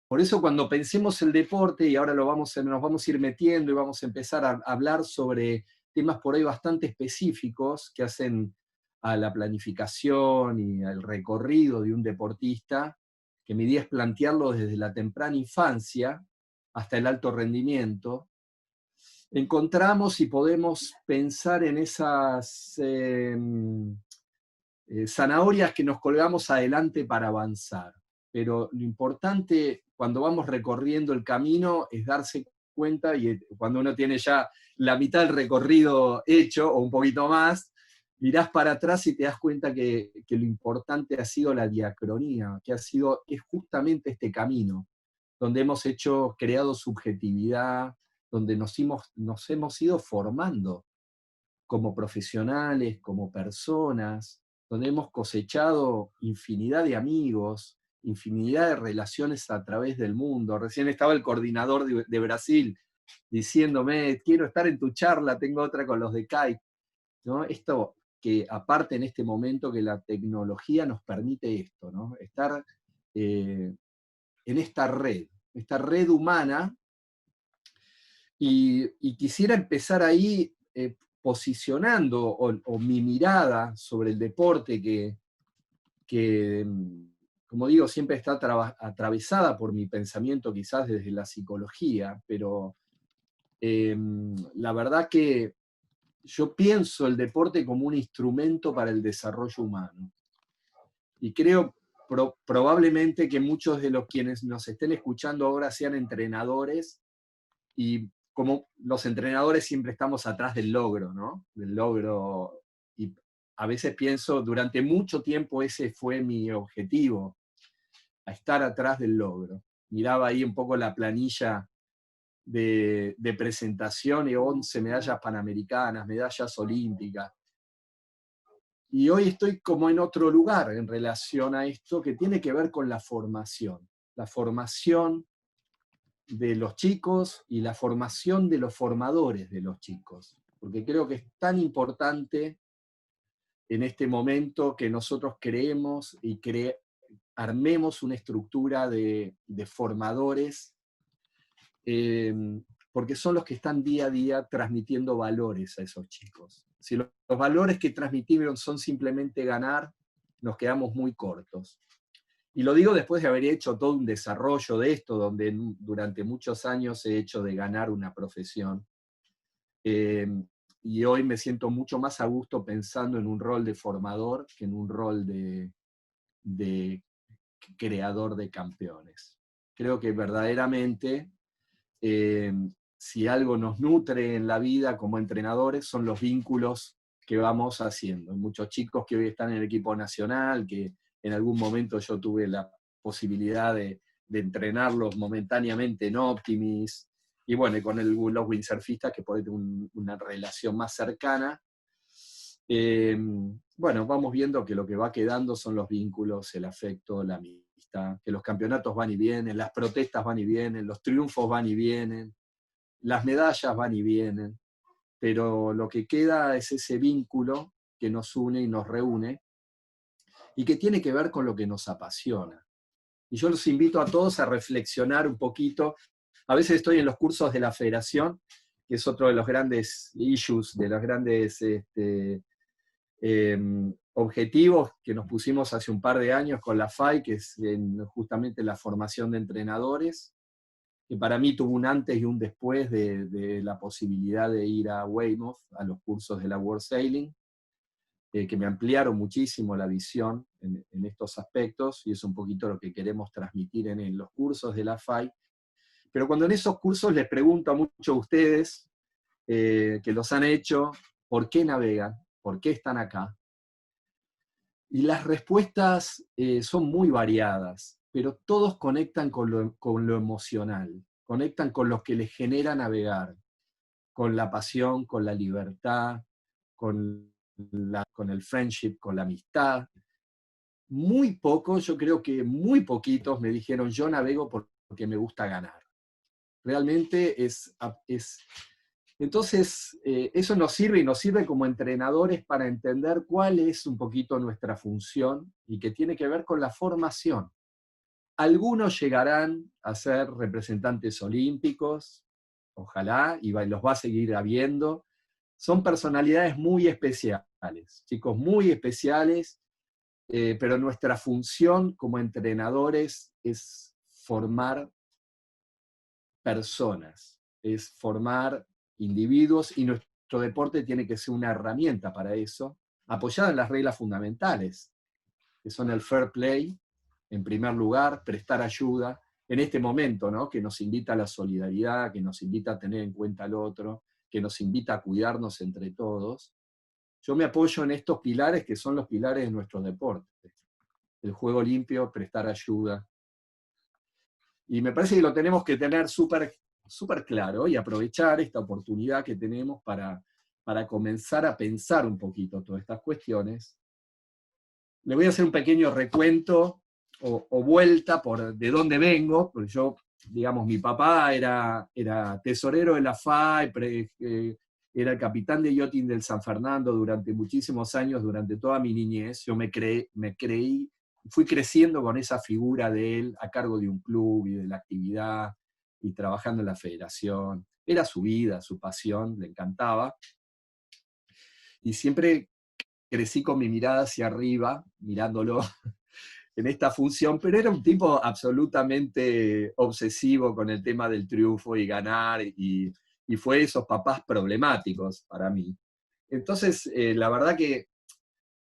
Por eso cuando pensemos el deporte, y ahora nos vamos a ir metiendo y vamos a empezar a hablar sobre temas por ahí bastante específicos que hacen a la planificación y al recorrido de un deportista, que mi idea es plantearlo desde la temprana infancia hasta el alto rendimiento, encontramos y podemos pensar en esas zanahorias que nos colgamos adelante para avanzar. Pero lo importante cuando vamos recorriendo el camino es darse cuenta, y cuando uno tiene ya la mitad del recorrido hecho o un poquito más, mirás para atrás y te das cuenta que lo importante ha sido la diacronía, que es justamente este camino, donde hemos creado subjetividad, donde nos hemos ido formando como profesionales, como personas, donde hemos cosechado infinidad de amigos, infinidad de relaciones a través del mundo. Recién estaba el coordinador de Brasil diciéndome, quiero estar en tu charla, tengo otra con los de CAI, ¿no? Esto que aparte en este momento que la tecnología nos permite esto, ¿no? Estar en esta red humana, y quisiera empezar ahí posicionando o mi mirada sobre el deporte que, como digo, siempre está atravesada por mi pensamiento quizás desde la psicología, pero la verdad que yo pienso el deporte como un instrumento para el desarrollo humano. Y creo probablemente que muchos de los quienes nos estén escuchando ahora sean entrenadores, y como los entrenadores siempre estamos atrás del logro, ¿no? Del logro, y a veces pienso, durante mucho tiempo ese fue mi objetivo, a estar atrás del logro. Miraba ahí un poco la planilla de presentación y 11 medallas panamericanas, medallas olímpicas. Y hoy estoy como en otro lugar en relación a esto que tiene que ver con la formación de los chicos y la formación de los formadores de los chicos, porque creo que es tan importante en este momento que nosotros creemos y armemos una estructura de formadores, eh, porque son los que están día a día transmitiendo valores a esos chicos. Si los valores que transmitieron son simplemente ganar, nos quedamos muy cortos. Y lo digo después de haber hecho todo un desarrollo de esto, donde durante muchos años he hecho de ganar una profesión. Eh, y hoy me siento mucho más a gusto pensando en un rol de formador que en un rol de creador de campeones. Creo que verdaderamente, eh, si algo nos nutre en la vida como entrenadores, son los vínculos que vamos haciendo. Hay muchos chicos que hoy están en el equipo nacional, que en algún momento yo tuve la posibilidad de entrenarlos momentáneamente en Optimis, y bueno, y con los windsurfistas que pueden tener una relación más cercana. Bueno, vamos viendo que lo que va quedando son los vínculos, el afecto, la amistad, que los campeonatos van y vienen, las protestas van y vienen, los triunfos van y vienen, las medallas van y vienen, pero lo que queda es ese vínculo que nos une y nos reúne, y que tiene que ver con lo que nos apasiona. Y yo los invito a todos a reflexionar un poquito. A veces estoy en los cursos de la federación, que es otro de los grandes issues, de los grandes objetivos que nos pusimos hace un par de años con la FAI, que es justamente la formación de entrenadores, que para mí tuvo un antes y un después de la posibilidad de ir a Weymouth, a los cursos de la World Sailing, que me ampliaron muchísimo la visión en estos aspectos, y es un poquito lo que queremos transmitir en los cursos de la FAI. Pero cuando en esos cursos les pregunto a muchos de ustedes que los han hecho, ¿por qué navegan? ¿Por qué están acá? Y las respuestas son muy variadas, pero todos conectan con lo emocional, conectan con lo que les genera navegar, con la pasión, con la libertad, con el friendship, con la amistad. Muy pocos, yo creo que muy poquitos me dijeron, yo navego porque me gusta ganar. Realmente es entonces, eso nos sirve, y nos sirve como entrenadores para entender cuál es un poquito nuestra función, y que tiene que ver con la formación. Algunos llegarán a ser representantes olímpicos, ojalá, y los va a seguir habiendo. Son personalidades muy especiales, chicos muy especiales, pero nuestra función como entrenadores es formar personas, es formar individuos, y nuestro deporte tiene que ser una herramienta para eso, apoyada en las reglas fundamentales, que son el fair play, en primer lugar, prestar ayuda, en este momento, ¿no? Que nos invita a la solidaridad, que nos invita a tener en cuenta al otro, que nos invita a cuidarnos entre todos. Yo me apoyo en estos pilares que son los pilares de nuestro deporte. El juego limpio, prestar ayuda. Y me parece que lo tenemos que tener súper claro y aprovechar esta oportunidad que tenemos para comenzar a pensar un poquito todas estas cuestiones. Le voy a hacer un pequeño recuento o vuelta por de dónde vengo, porque yo, digamos, mi papá era tesorero de la FA, era el capitán de yachting del San Fernando durante muchísimos años, durante toda mi niñez. Yo fui creciendo con esa figura de él a cargo de un club y de la actividad y trabajando en la federación. Era su vida, su pasión, le encantaba. Y siempre crecí con mi mirada hacia arriba, mirándolo en esta función, pero era un tipo absolutamente obsesivo con el tema del triunfo y ganar, y fue esos papás problemáticos para mí. Entonces, la verdad que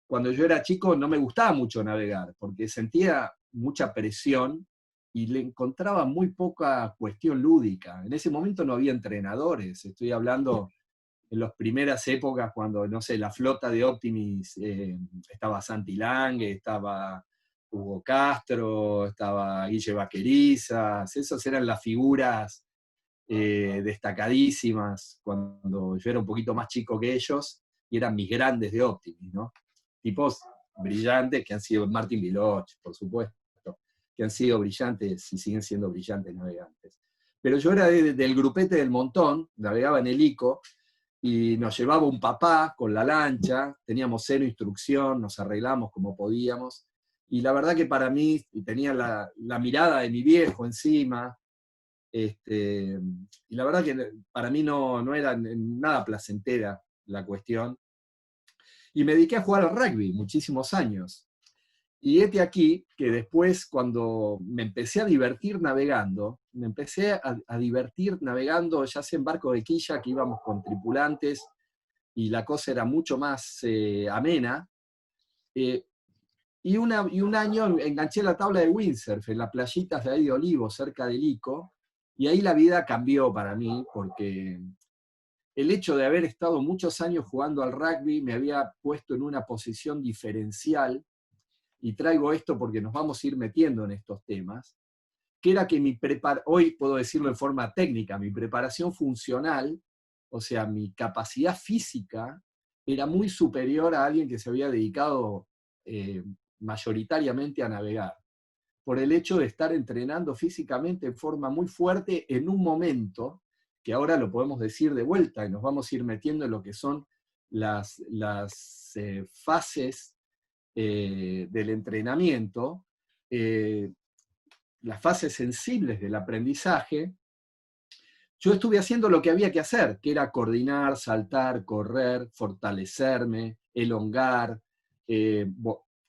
cuando yo era chico no me gustaba mucho navegar, porque sentía mucha presión y le encontraba muy poca cuestión lúdica. En ese momento no había entrenadores, estoy hablando en las primeras épocas cuando, no sé, la flota de Optimis, estaba Santi Lange, estaba Hugo Castro, estaba Guille Vaquerizas, esas eran las figuras destacadísimas cuando yo era un poquito más chico que ellos, y eran mis grandes de Optimis, ¿no? Tipos brillantes que han sido Martín Viloch, por supuesto, que han sido brillantes y siguen siendo brillantes navegantes. Pero yo era del grupete del montón, navegaba en el ICO, y nos llevaba un papá con la lancha, teníamos cero instrucción, nos arreglamos como podíamos, y la verdad que para mí tenía la mirada de mi viejo encima, y la verdad que para mí no era nada placentera la cuestión, y me dediqué a jugar al rugby muchísimos años. Y aquí que después, cuando me empecé a divertir navegando, me empecé a divertir navegando, ya sea en barco de quilla, que íbamos con tripulantes, y la cosa era mucho más amena. Y un año enganché la tabla de windsurf en las playitas de ahí de Olivo, cerca del Ico, y ahí la vida cambió para mí, porque el hecho de haber estado muchos años jugando al rugby me había puesto en una posición diferencial, y traigo esto porque nos vamos a ir metiendo en estos temas, que era que hoy puedo decirlo en forma técnica, mi preparación funcional, o sea, mi capacidad física, era muy superior a alguien que se había dedicado mayoritariamente a navegar, por el hecho de estar entrenando físicamente en forma muy fuerte en un momento, que ahora lo podemos decir de vuelta, y nos vamos a ir metiendo en lo que son las fases del entrenamiento, las fases sensibles del aprendizaje. Yo estuve haciendo lo que había que hacer, que era coordinar, saltar, correr, fortalecerme, elongar,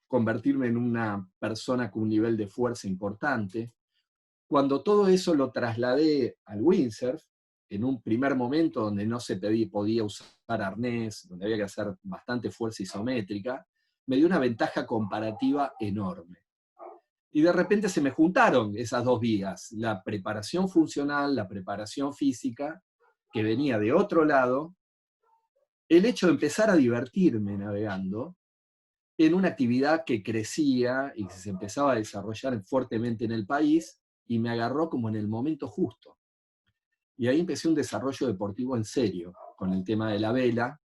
convertirme en una persona con un nivel de fuerza importante. Cuando todo eso lo trasladé al windsurf, en un primer momento donde no se podía usar arnés, donde había que hacer bastante fuerza isométrica, me dio una ventaja comparativa enorme. Y de repente se me juntaron esas dos vías, la preparación funcional, la preparación física, que venía de otro lado, el hecho de empezar a divertirme navegando en una actividad que crecía y que se empezaba a desarrollar fuertemente en el país, y me agarró como en el momento justo. Y ahí empecé un desarrollo deportivo en serio, con el tema de la vela,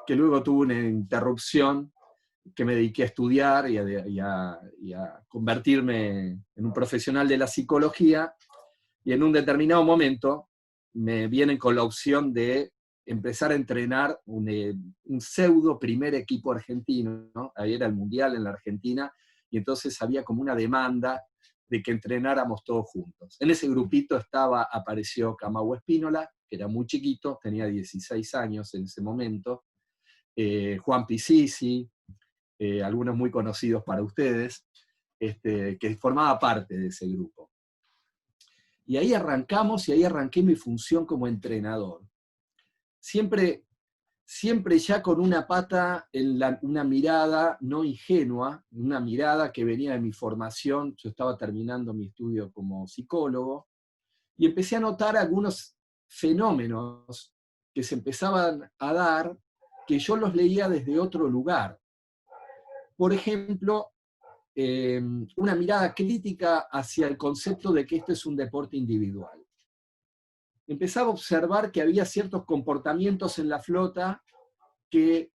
que luego tuvo una interrupción, que me dediqué a estudiar y a convertirme en un profesional de la psicología, y en un determinado momento me vienen con la opción de empezar a entrenar un pseudo primer equipo argentino, ¿no? Ahí era el Mundial en la Argentina, y entonces había como una demanda de que entrenáramos todos juntos. En ese grupito apareció Kamau Espínola, que era muy chiquito, tenía 16 años en ese momento, Juan Pisisi, algunos muy conocidos para ustedes, que formaba parte de ese grupo. Y ahí arrancamos, y ahí arranqué mi función como entrenador. Siempre ya con una pata, una mirada no ingenua, una mirada que venía de mi formación. Yo estaba terminando mi estudio como psicólogo, y empecé a notar algunos fenómenos que se empezaban a dar, que yo los leía desde otro lugar. Por ejemplo, una mirada crítica hacia el concepto de que esto es un deporte individual. Empezaba a observar que había ciertos comportamientos en la flota que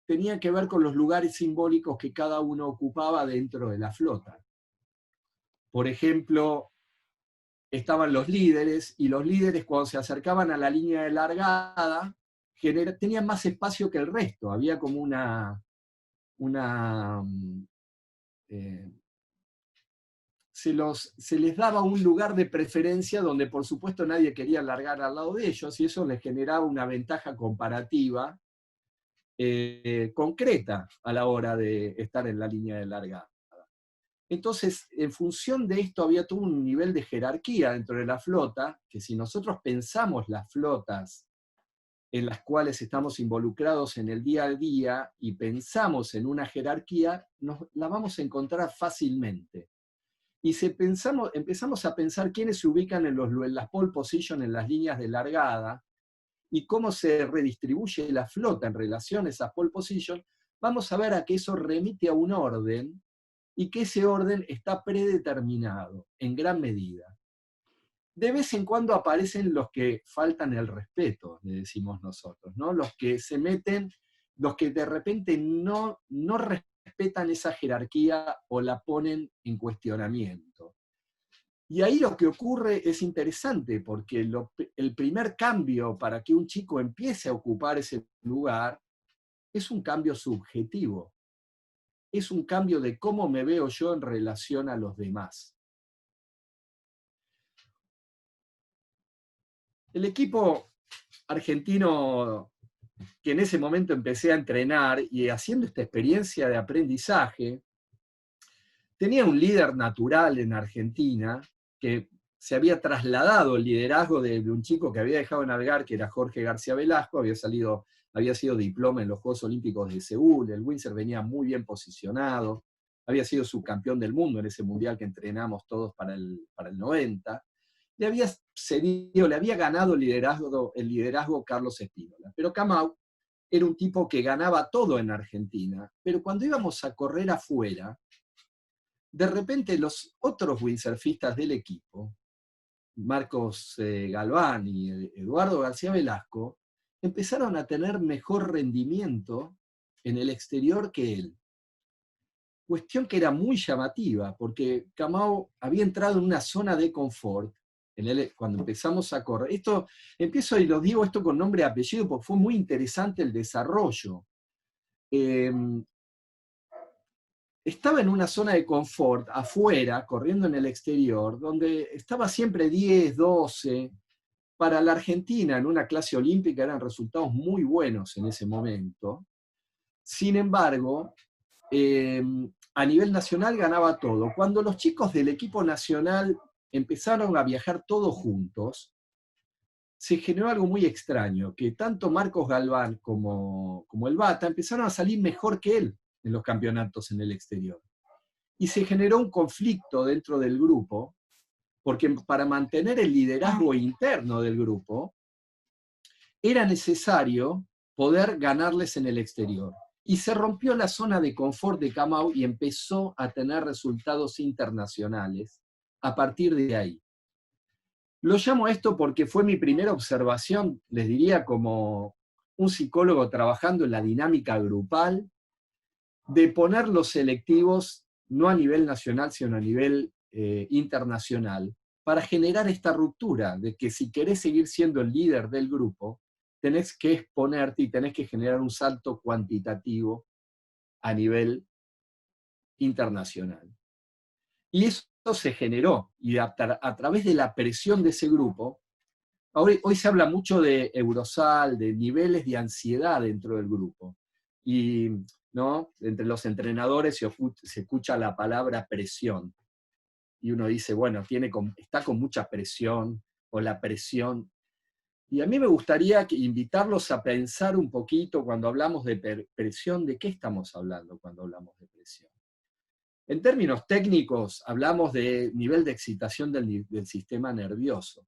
tenían que ver con los lugares simbólicos que cada uno ocupaba dentro de la flota. Por ejemplo, estaban los líderes, y los líderes, cuando se acercaban a la línea de largada, tenían más espacio que el resto. Había como se les daba un lugar de preferencia donde por supuesto nadie quería largar al lado de ellos, y eso les generaba una ventaja comparativa concreta a la hora de estar en la línea de largada. Entonces, en función de esto había todo un nivel de jerarquía dentro de la flota, que si nosotros pensamos las flotas en las cuales estamos involucrados en el día a día y pensamos en una jerarquía, la vamos a encontrar fácilmente. Y si empezamos a pensar quiénes se ubican en las pole position, en las líneas de largada, y cómo se redistribuye la flota en relación a esas pole position, vamos a ver a que eso remite a un orden, y que ese orden está predeterminado en gran medida. De vez en cuando aparecen los que faltan el respeto, le decimos nosotros, ¿no? Los que se meten, los que de repente no respetan esa jerarquía o la ponen en cuestionamiento. Y ahí lo que ocurre es interesante, porque el primer cambio para que un chico empiece a ocupar ese lugar es un cambio subjetivo. Es un cambio de cómo me veo yo en relación a los demás. El equipo argentino que en ese momento empecé a entrenar, y haciendo esta experiencia de aprendizaje, tenía un líder natural en Argentina, que se había trasladado el liderazgo de un chico que había dejado de navegar, que era Jorge García Velasco, había sido diploma en los Juegos Olímpicos de Seúl, el Windsor venía muy bien posicionado, había sido subcampeón del mundo en ese mundial que entrenamos todos para el 90, le había ganado el liderazgo Carlos Espínola. Pero Kamau era un tipo que ganaba todo en Argentina, pero cuando íbamos a correr afuera, de repente los otros windsurfistas del equipo, Marcos Galván y Eduardo García Velasco, empezaron a tener mejor rendimiento en el exterior que él. Cuestión que era muy llamativa, porque Kamau había entrado en una zona de confort cuando empezamos a correr. Empiezo y lo digo esto con nombre y apellido porque fue muy interesante el desarrollo. Estaba en una zona de confort afuera, corriendo en el exterior, donde estaba siempre 10, 12. Para la Argentina, en una clase olímpica, eran resultados muy buenos en ese momento. Sin embargo, a nivel nacional ganaba todo. Cuando los chicos del equipo nacional empezaron a viajar todos juntos, se generó algo muy extraño, que tanto Marcos Galván como el Bata empezaron a salir mejor que él en los campeonatos en el exterior. Y se generó un conflicto dentro del grupo, porque para mantener el liderazgo interno del grupo, era necesario poder ganarles en el exterior. Y se rompió la zona de confort de Kamau y empezó a tener resultados internacionales a partir de ahí. Lo llamo esto porque fue mi primera observación, les diría, como un psicólogo trabajando en la dinámica grupal, de poner los selectivos no a nivel nacional, sino a nivel internacional, para generar esta ruptura de que si querés seguir siendo el líder del grupo, tenés que exponerte y tenés que generar un salto cuantitativo a nivel internacional. Y eso se generó, y a través de la presión de ese grupo, hoy se habla mucho de Eurosal, de niveles de ansiedad dentro del grupo. Y ¿no? Entre los entrenadores se escucha la palabra presión. Y uno dice, bueno, está con mucha presión, o la presión. Y a mí me gustaría invitarlos a pensar un poquito cuando hablamos de presión, ¿de qué estamos hablando cuando hablamos de presión? En términos técnicos, hablamos de nivel de excitación del sistema nervioso.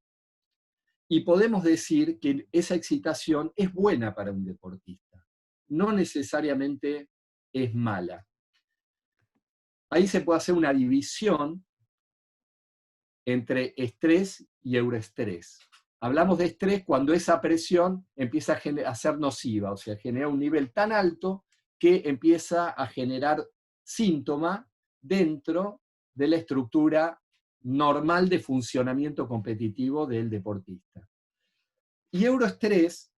Y podemos decir que esa excitación es buena para un deportista. No necesariamente es mala. Ahí se puede hacer una división entre estrés y euroestrés. Hablamos de estrés cuando esa presión empieza a ser nociva, o sea, genera un nivel tan alto que empieza a generar síntoma dentro de la estructura normal de funcionamiento competitivo del deportista. Y euroestrés,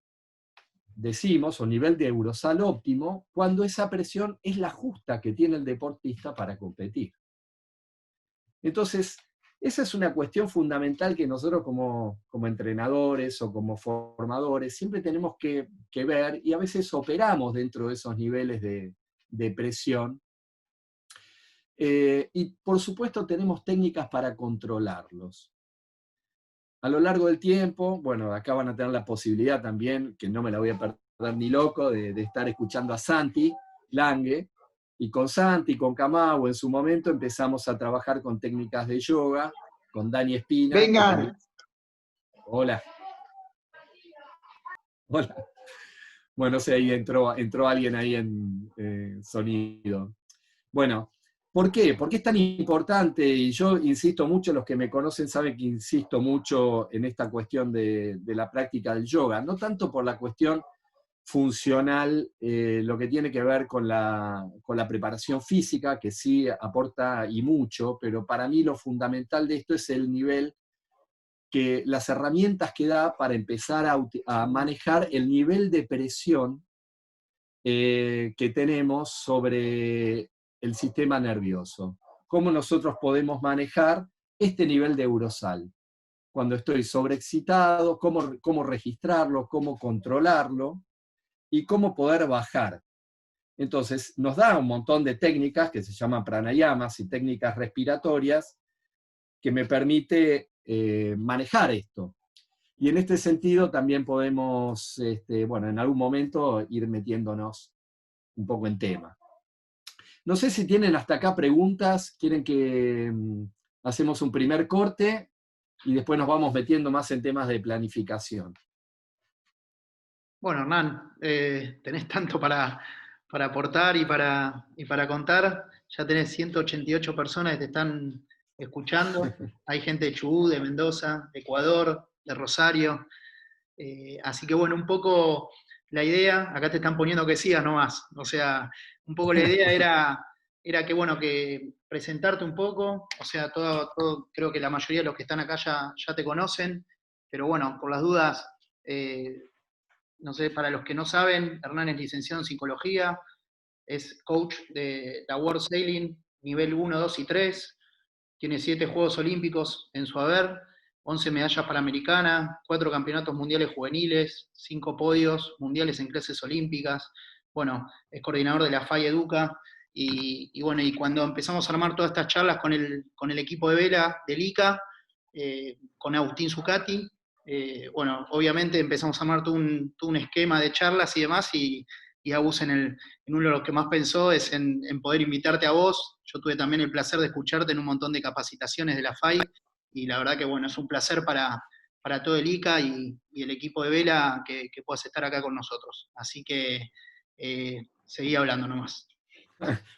decimos, o nivel de eurosal óptimo, cuando esa presión es la justa que tiene el deportista para competir. Entonces, esa es una cuestión fundamental que nosotros como entrenadores o como formadores siempre tenemos que ver, y a veces operamos dentro de esos niveles de presión. Y por supuesto tenemos técnicas para controlarlos. A lo largo del tiempo, bueno, acá van a tener la posibilidad también, que no me la voy a perder ni loco, de estar escuchando a Santi Lange, y con Santi, con Kamau, en su momento empezamos a trabajar con técnicas de yoga, con Dani Espina. Vengan. Hola. Hola. Bueno, no sé, ahí entró alguien ahí en sonido. Bueno, ¿por qué? ¿Por qué es tan importante? Y yo insisto mucho, los que me conocen saben que insisto mucho en esta cuestión de la práctica del yoga, no tanto por la cuestión funcional, lo que tiene que ver con la preparación física, que sí aporta y mucho, pero para mí lo fundamental de esto es el nivel, que las herramientas que da para empezar a manejar el nivel de presión que tenemos sobre el sistema nervioso. Cómo nosotros podemos manejar este nivel de eurosal. Cuando estoy sobreexcitado, cómo registrarlo, cómo controlarlo y cómo poder bajar. Entonces, nos da un montón de técnicas que se llaman pranayamas y técnicas respiratorias que me permite manejar esto. Y en este sentido también podemos, bueno, en algún momento ir metiéndonos un poco en tema. No sé si tienen hasta acá preguntas, quieren que hacemos un primer corte y después nos vamos metiendo más en temas de planificación. Bueno, Hernán, tenés tanto para aportar y para contar. Ya tenés 188 personas que te están escuchando. Hay gente de Chubut, de Mendoza, de Ecuador, de Rosario. Así que bueno, un poco la idea, acá te están poniendo que sigas nomás. O sea, un poco la idea era que, bueno, que presentarte un poco. O sea, todo, creo que la mayoría de los que están acá ya te conocen. Pero bueno, por las dudas, no sé, para los que no saben, Hernán es licenciado en psicología, es coach de la World Sailing nivel 1, 2 y 3, tiene 7 Juegos Olímpicos en su haber, 11 medallas panamericanas, 4 campeonatos mundiales juveniles, 5 podios mundiales en clases olímpicas, bueno, es coordinador de la FAI Educa, y bueno, y cuando empezamos a armar todas estas charlas con el equipo de vela del ICA, con Agustín Zuccati, bueno, obviamente empezamos a armar todo un esquema de charlas y demás, y Agus en uno de los que más pensó es en poder invitarte a vos. Yo tuve también el placer de escucharte en un montón de capacitaciones de la FAI, y la verdad que bueno, es un placer para todo el ICA y el equipo de vela que puedas estar acá con nosotros. Así que seguí hablando nomás.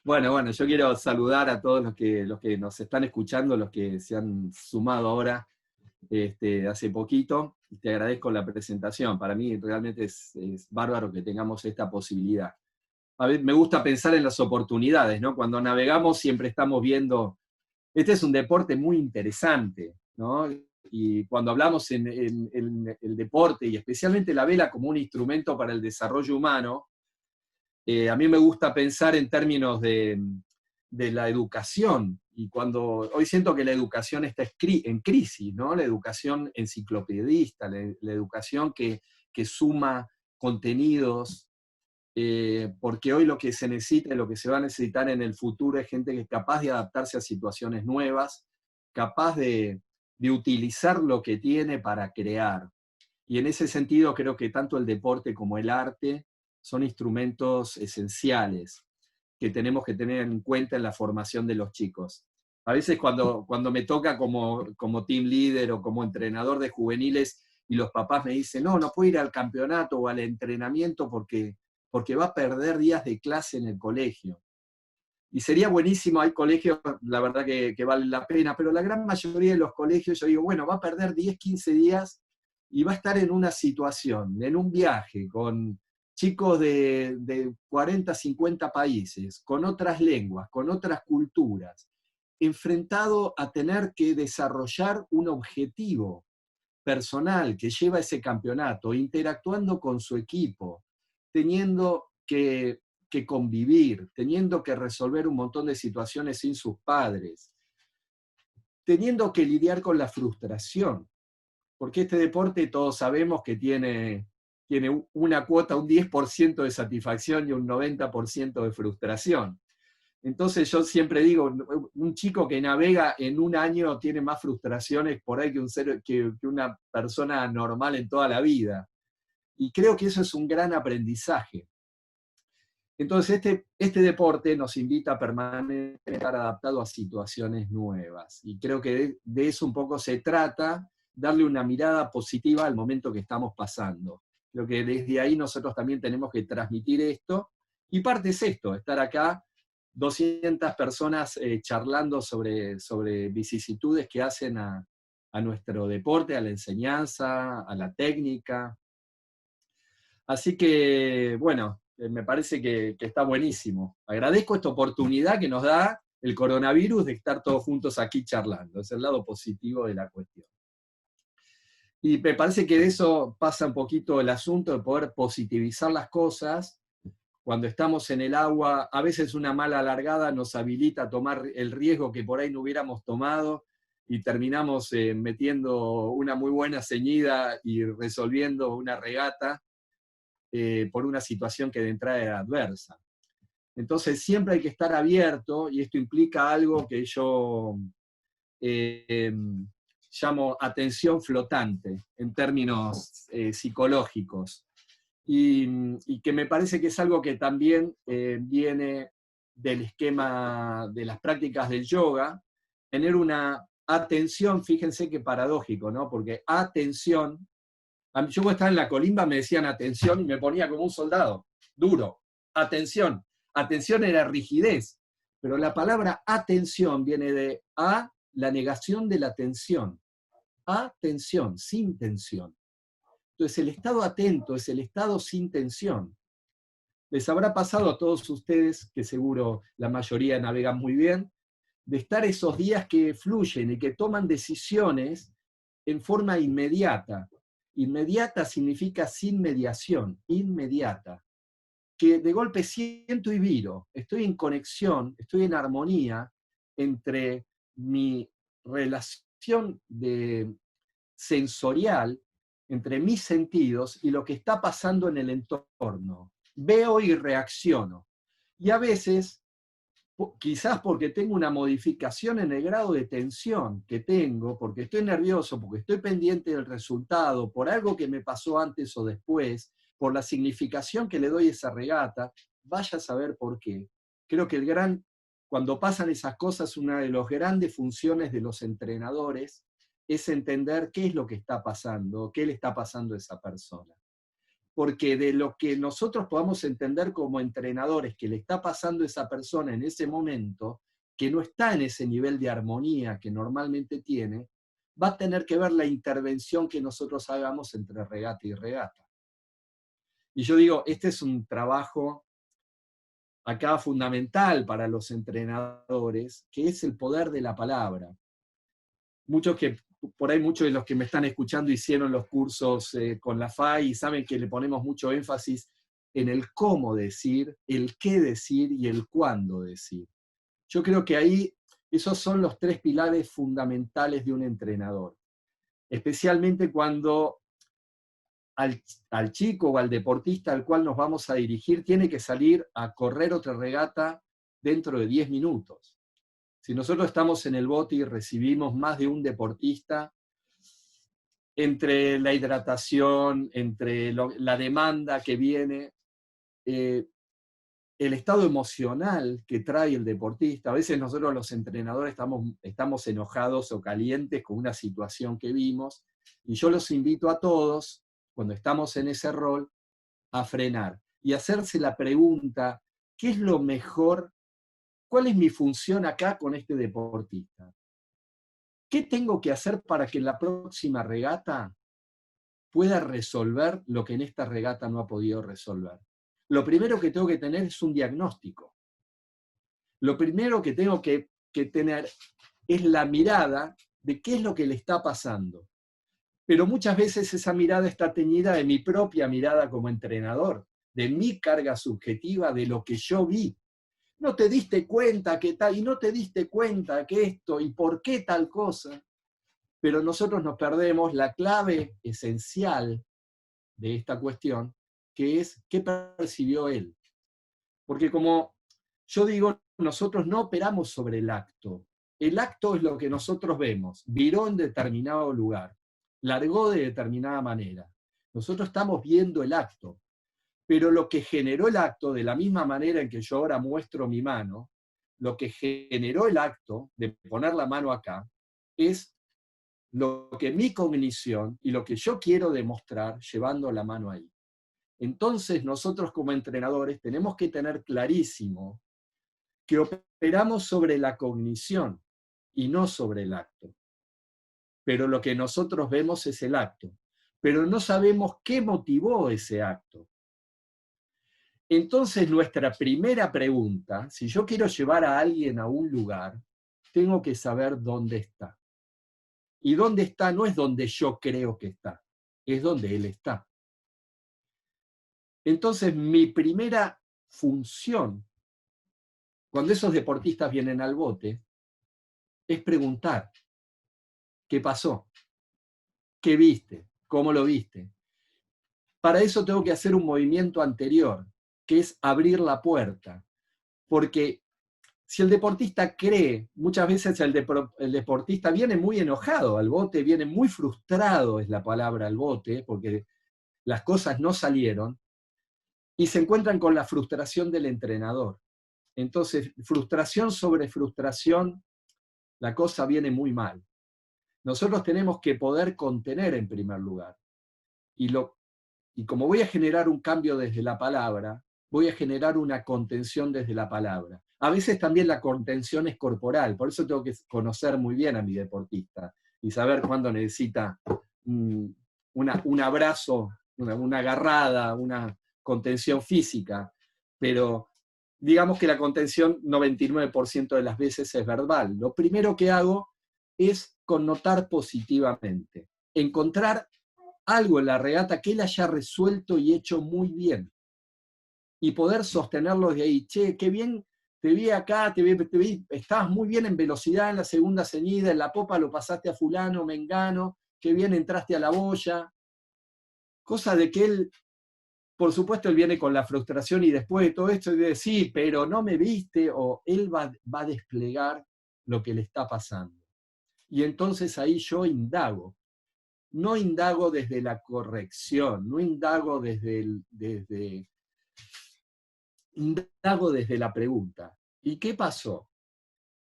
Bueno, yo quiero saludar a todos los que nos están escuchando, los que se han sumado ahora hace poquito. Te agradezco la presentación. Para mí realmente es bárbaro que tengamos esta posibilidad. A ver, me gusta pensar en las oportunidades, ¿no? Cuando navegamos siempre estamos viendo, este es un deporte muy interesante, ¿no? Y cuando hablamos en el deporte, y especialmente la vela como un instrumento para el desarrollo humano, a mí me gusta pensar en términos de de la educación. Y hoy siento que la educación está en crisis, ¿no? La educación enciclopedista, la educación que suma contenidos, porque hoy lo que se necesita y lo que se va a necesitar en el futuro es gente que es capaz de adaptarse a situaciones nuevas, capaz de utilizar lo que tiene para crear. Y en ese sentido creo que tanto el deporte como el arte son instrumentos esenciales que tenemos que tener en cuenta en la formación de los chicos. A veces cuando me toca como team leader o como entrenador de juveniles y los papás me dicen, no puedo ir al campeonato o al entrenamiento porque va a perder días de clase en el colegio. Y sería buenísimo, hay colegios, la verdad que valen la pena, pero la gran mayoría de los colegios, yo digo, bueno, va a perder 10, 15 días y va a estar en una situación, en un viaje, con chicos de 40, 50 países, con otras lenguas, con otras culturas, enfrentado a tener que desarrollar un objetivo personal que lleva ese campeonato, interactuando con su equipo, teniendo que convivir, teniendo que resolver un montón de situaciones sin sus padres, teniendo que lidiar con la frustración, porque este deporte todos sabemos que tiene una cuota, un 10% de satisfacción y un 90% de frustración. Entonces yo siempre digo, un chico que navega en un año tiene más frustraciones por ahí que una persona normal en toda la vida. Y creo que eso es un gran aprendizaje. Entonces este deporte nos invita a permanecer estar adaptado a situaciones nuevas. Y creo que de eso un poco se trata, darle una mirada positiva al momento que estamos pasando. Creo que desde ahí nosotros también tenemos que transmitir esto. Y parte es esto, estar acá 200 personas charlando sobre vicisitudes que hacen a nuestro deporte, a la enseñanza, a la técnica. Así que, bueno, me parece que está buenísimo. Agradezco esta oportunidad que nos da el coronavirus de estar todos juntos aquí charlando. Es el lado positivo de la cuestión. Y me parece que de eso pasa un poquito el asunto de poder positivizar las cosas. Cuando estamos en el agua, a veces una mala largada nos habilita a tomar el riesgo que por ahí no hubiéramos tomado y terminamos metiendo una muy buena ceñida y resolviendo una regata por una situación que de entrada era adversa. Entonces siempre hay que estar abierto y esto implica algo que yo llamo atención flotante en términos psicológicos. Y que me parece que es algo que también viene del esquema de las prácticas del yoga, tener una atención, fíjense qué paradójico, ¿no? Porque atención, yo cuando estaba en la colimba me decían atención y me ponía como un soldado, duro, atención. Atención era rigidez, pero la palabra atención viene de la negación de la tensión. Atención, sin tensión. Entonces el estado atento es el estado sin tensión. Les habrá pasado a todos ustedes, que seguro la mayoría navegan muy bien, de estar esos días que fluyen y que toman decisiones en forma inmediata. Inmediata significa sin mediación, inmediata. Que de golpe siento y viro, estoy en conexión, estoy en armonía entre mi relación sensorial, entre mis sentidos y lo que está pasando en el entorno. Veo y reacciono. Y a veces, quizás porque tengo una modificación en el grado de tensión que tengo, porque estoy nervioso, porque estoy pendiente del resultado, por algo que me pasó antes o después, por la significación que le doy a esa regata, vaya a saber por qué. Creo que cuando pasan esas cosas, una de las grandes funciones de los entrenadores es entender qué es lo que está pasando, qué le está pasando a esa persona. Porque de lo que nosotros podamos entender como entrenadores que le está pasando a esa persona en ese momento, que no está en ese nivel de armonía que normalmente tiene, va a tener que ver la intervención que nosotros hagamos entre regata y regata. Y yo digo, este es un trabajo acá fundamental para los entrenadores, que es el poder de la palabra. Por ahí muchos de los que me están escuchando hicieron los cursos con la FAI y saben que le ponemos mucho énfasis en el cómo decir, el qué decir y el cuándo decir. Yo creo que ahí esos son los 3 pilares fundamentales de un entrenador, especialmente cuando al chico o al deportista al cual nos vamos a dirigir tiene que salir a correr otra regata dentro de 10 minutos. Si nosotros estamos en el bote y recibimos más de un deportista, entre la hidratación, entre la demanda que viene, el estado emocional que trae el deportista, a veces nosotros los entrenadores estamos enojados o calientes con una situación que vimos, y yo los invito a todos, cuando estamos en ese rol, a frenar y hacerse la pregunta, ¿qué es lo mejor? ¿Cuál es mi función acá con este deportista? ¿Qué tengo que hacer para que en la próxima regata pueda resolver lo que en esta regata no ha podido resolver? Lo primero que tengo que tener es un diagnóstico. Lo primero que tengo que tener es la mirada de qué es lo que le está pasando. Pero muchas veces esa mirada está teñida de mi propia mirada como entrenador, de mi carga subjetiva, de lo que yo vi. No te diste cuenta que tal, y no te diste cuenta que esto, y por qué tal cosa. Pero nosotros nos perdemos la clave esencial de esta cuestión, que es qué percibió él. Porque como yo digo, nosotros no operamos sobre el acto. El acto es lo que nosotros vemos, viró en determinado lugar, largó de determinada manera. Nosotros estamos viendo el acto, pero lo que generó el acto, de la misma manera en que yo ahora muestro mi mano, lo que generó el acto de poner la mano acá, es lo que mi cognición y lo que yo quiero demostrar llevando la mano ahí. Entonces nosotros como entrenadores tenemos que tener clarísimo que operamos sobre la cognición y no sobre el acto. Pero lo que nosotros vemos es el acto, pero no sabemos qué motivó ese acto. Entonces nuestra primera pregunta, si yo quiero llevar a alguien a un lugar, tengo que saber dónde está. Y dónde está no es donde yo creo que está, es donde él está. Entonces mi primera función, cuando esos deportistas vienen al bote, es preguntar, ¿qué pasó? ¿Qué viste? ¿Cómo lo viste? Para eso tengo que hacer un movimiento anterior, que es abrir la puerta. Porque si el deportista cree, muchas veces el deportista viene muy enojado al bote, viene muy frustrado, es la palabra al bote, porque las cosas no salieron, y se encuentran con la frustración del entrenador. Entonces, frustración sobre frustración, la cosa viene muy mal. Nosotros tenemos que poder contener en primer lugar. Y como voy a generar un cambio desde la palabra, voy a generar una contención desde la palabra. A veces también la contención es corporal, por eso tengo que conocer muy bien a mi deportista y saber cuándo necesita un abrazo, una agarrada, una contención física. Pero digamos que la contención 99% de las veces es verbal. Lo primero que hago es connotar positivamente, encontrar algo en la regata que él haya resuelto y hecho muy bien. Y poder sostenerlo de ahí. Che, qué bien, te vi acá, te vi, estabas muy bien en velocidad en la segunda ceñida, en la popa lo pasaste a fulano, mengano, qué bien entraste a la boya. Cosa de que él, por supuesto, él viene con la frustración y después de todo esto dice, sí, pero no me viste, o él va a desplegar lo que le está pasando. Y entonces ahí yo indago. No indago desde la corrección, no indago indago desde la pregunta. ¿Y qué pasó?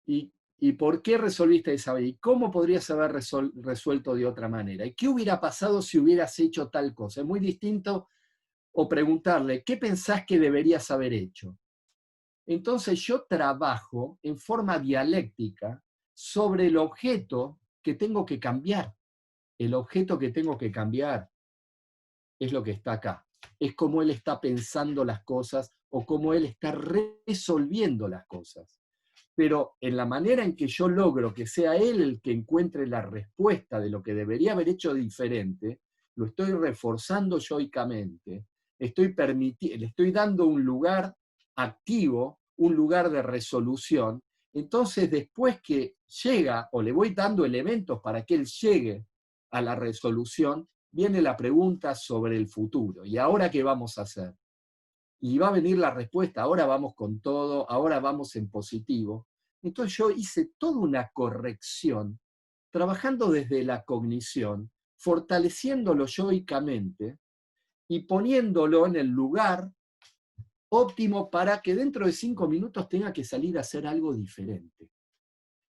¿Y por qué resolviste esa vez? ¿Y cómo podrías haber resuelto de otra manera? ¿Y qué hubiera pasado si hubieras hecho tal cosa? Es muy distinto o preguntarle, ¿qué pensás que deberías haber hecho? Entonces yo trabajo en forma dialéctica sobre el objeto que tengo que cambiar. El objeto que tengo que cambiar es lo que está acá. Es cómo él está pensando las cosas o cómo él está resolviendo las cosas. Pero en la manera en que yo logro que sea él el que encuentre la respuesta de lo que debería haber hecho diferente, lo estoy reforzando yoicamente, le estoy dando un lugar activo, un lugar de resolución, Entonces, después que llega, o le voy dando elementos para que él llegue a la resolución, viene la pregunta sobre el futuro. ¿Y ahora qué vamos a hacer? Y va a venir la respuesta, ahora vamos con todo, ahora vamos en positivo. Entonces yo hice toda una corrección, trabajando desde la cognición, fortaleciéndolo yoicamente y poniéndolo en el lugar óptimo para que dentro de 5 minutos tenga que salir a hacer algo diferente.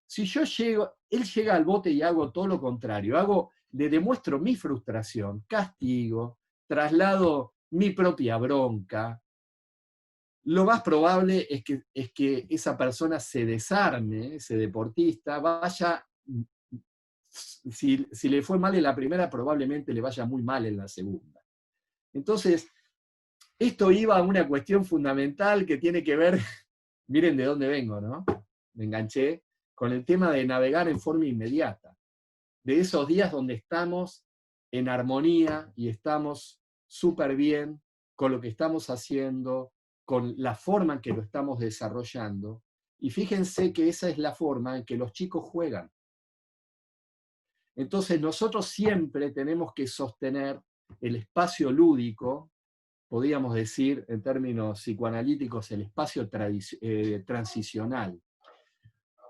Si yo llego, él llega al bote y hago todo lo contrario, le demuestro mi frustración, castigo, traslado mi propia bronca, lo más probable es que esa persona se desarme, ese deportista, vaya, si le fue mal en la primera, probablemente le vaya muy mal en la segunda. Entonces, esto iba a una cuestión fundamental que tiene que ver, miren de dónde vengo, ¿no? Me enganché con el tema de navegar en forma inmediata, de esos días donde estamos en armonía y estamos súper bien con lo que estamos haciendo, con la forma en que lo estamos desarrollando. Y fíjense que esa es la forma en que los chicos juegan. Entonces nosotros siempre tenemos que sostener el espacio lúdico, podríamos decir en términos psicoanalíticos, el espacio transicional.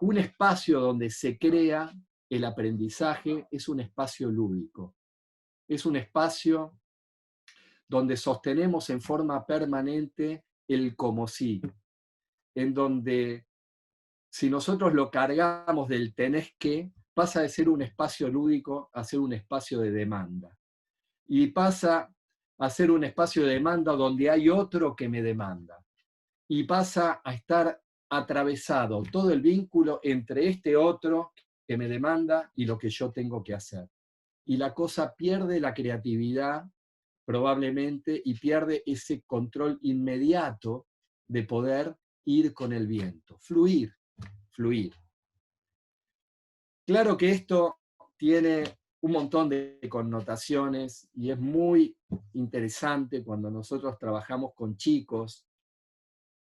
Un espacio donde se crea el aprendizaje es un espacio lúdico. Es un espacio donde sostenemos en forma permanente el como si, en donde si nosotros lo cargamos del tenés que, pasa de ser un espacio lúdico a ser un espacio de demanda. Y pasa a ser un espacio de demanda donde hay otro que me demanda. Y pasa a estar atravesado todo el vínculo entre este otro que me demanda y lo que yo tengo que hacer. Y la cosa pierde la creatividad probablemente y pierde ese control inmediato de poder ir con el viento, fluir, fluir. Claro que esto tiene un montón de connotaciones y es muy interesante cuando nosotros trabajamos con chicos,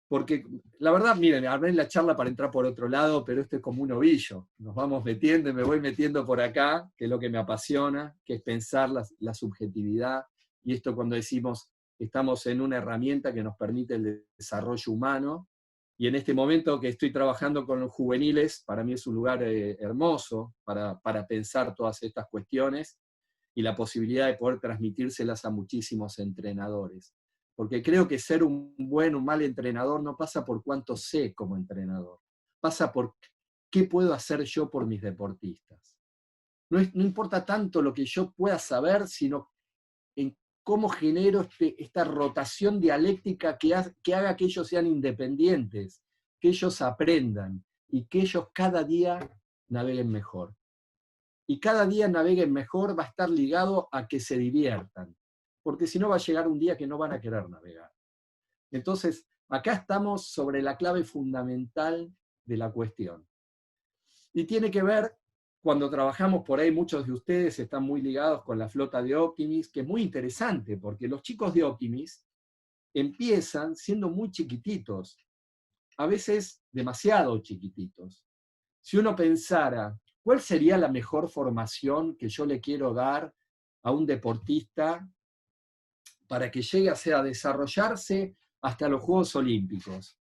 porque la verdad, miren, abrí la charla para entrar por otro lado, pero esto es como un ovillo, nos vamos metiendo y me voy metiendo por acá, que es lo que me apasiona, que es pensar la subjetividad, y esto cuando decimos estamos en una herramienta que nos permite el desarrollo humano, y en este momento que estoy trabajando con los juveniles, para mí es un lugar hermoso para pensar todas estas cuestiones, y la posibilidad de poder transmitírselas a muchísimos entrenadores. Porque creo que ser un buen o un mal entrenador no pasa por cuánto sé como entrenador, pasa por qué puedo hacer yo por mis deportistas. No importa tanto lo que yo pueda saber, sino en cómo genero esta rotación dialéctica que haga que ellos sean independientes, que ellos aprendan y que ellos cada día naveguen mejor. Y cada día naveguen mejor va a estar ligado a que se diviertan, porque si no va a llegar un día que no van a querer navegar. Entonces, acá estamos sobre la clave fundamental de la cuestión. Y tiene que ver, cuando trabajamos por ahí, muchos de ustedes están muy ligados con la flota de Optimis, que es muy interesante, porque los chicos de Optimis empiezan siendo muy chiquititos, a veces demasiado chiquititos. Si uno pensara, ¿cuál sería la mejor formación que yo le quiero dar a un deportista para que llegue a desarrollarse hasta los Juegos Olímpicos?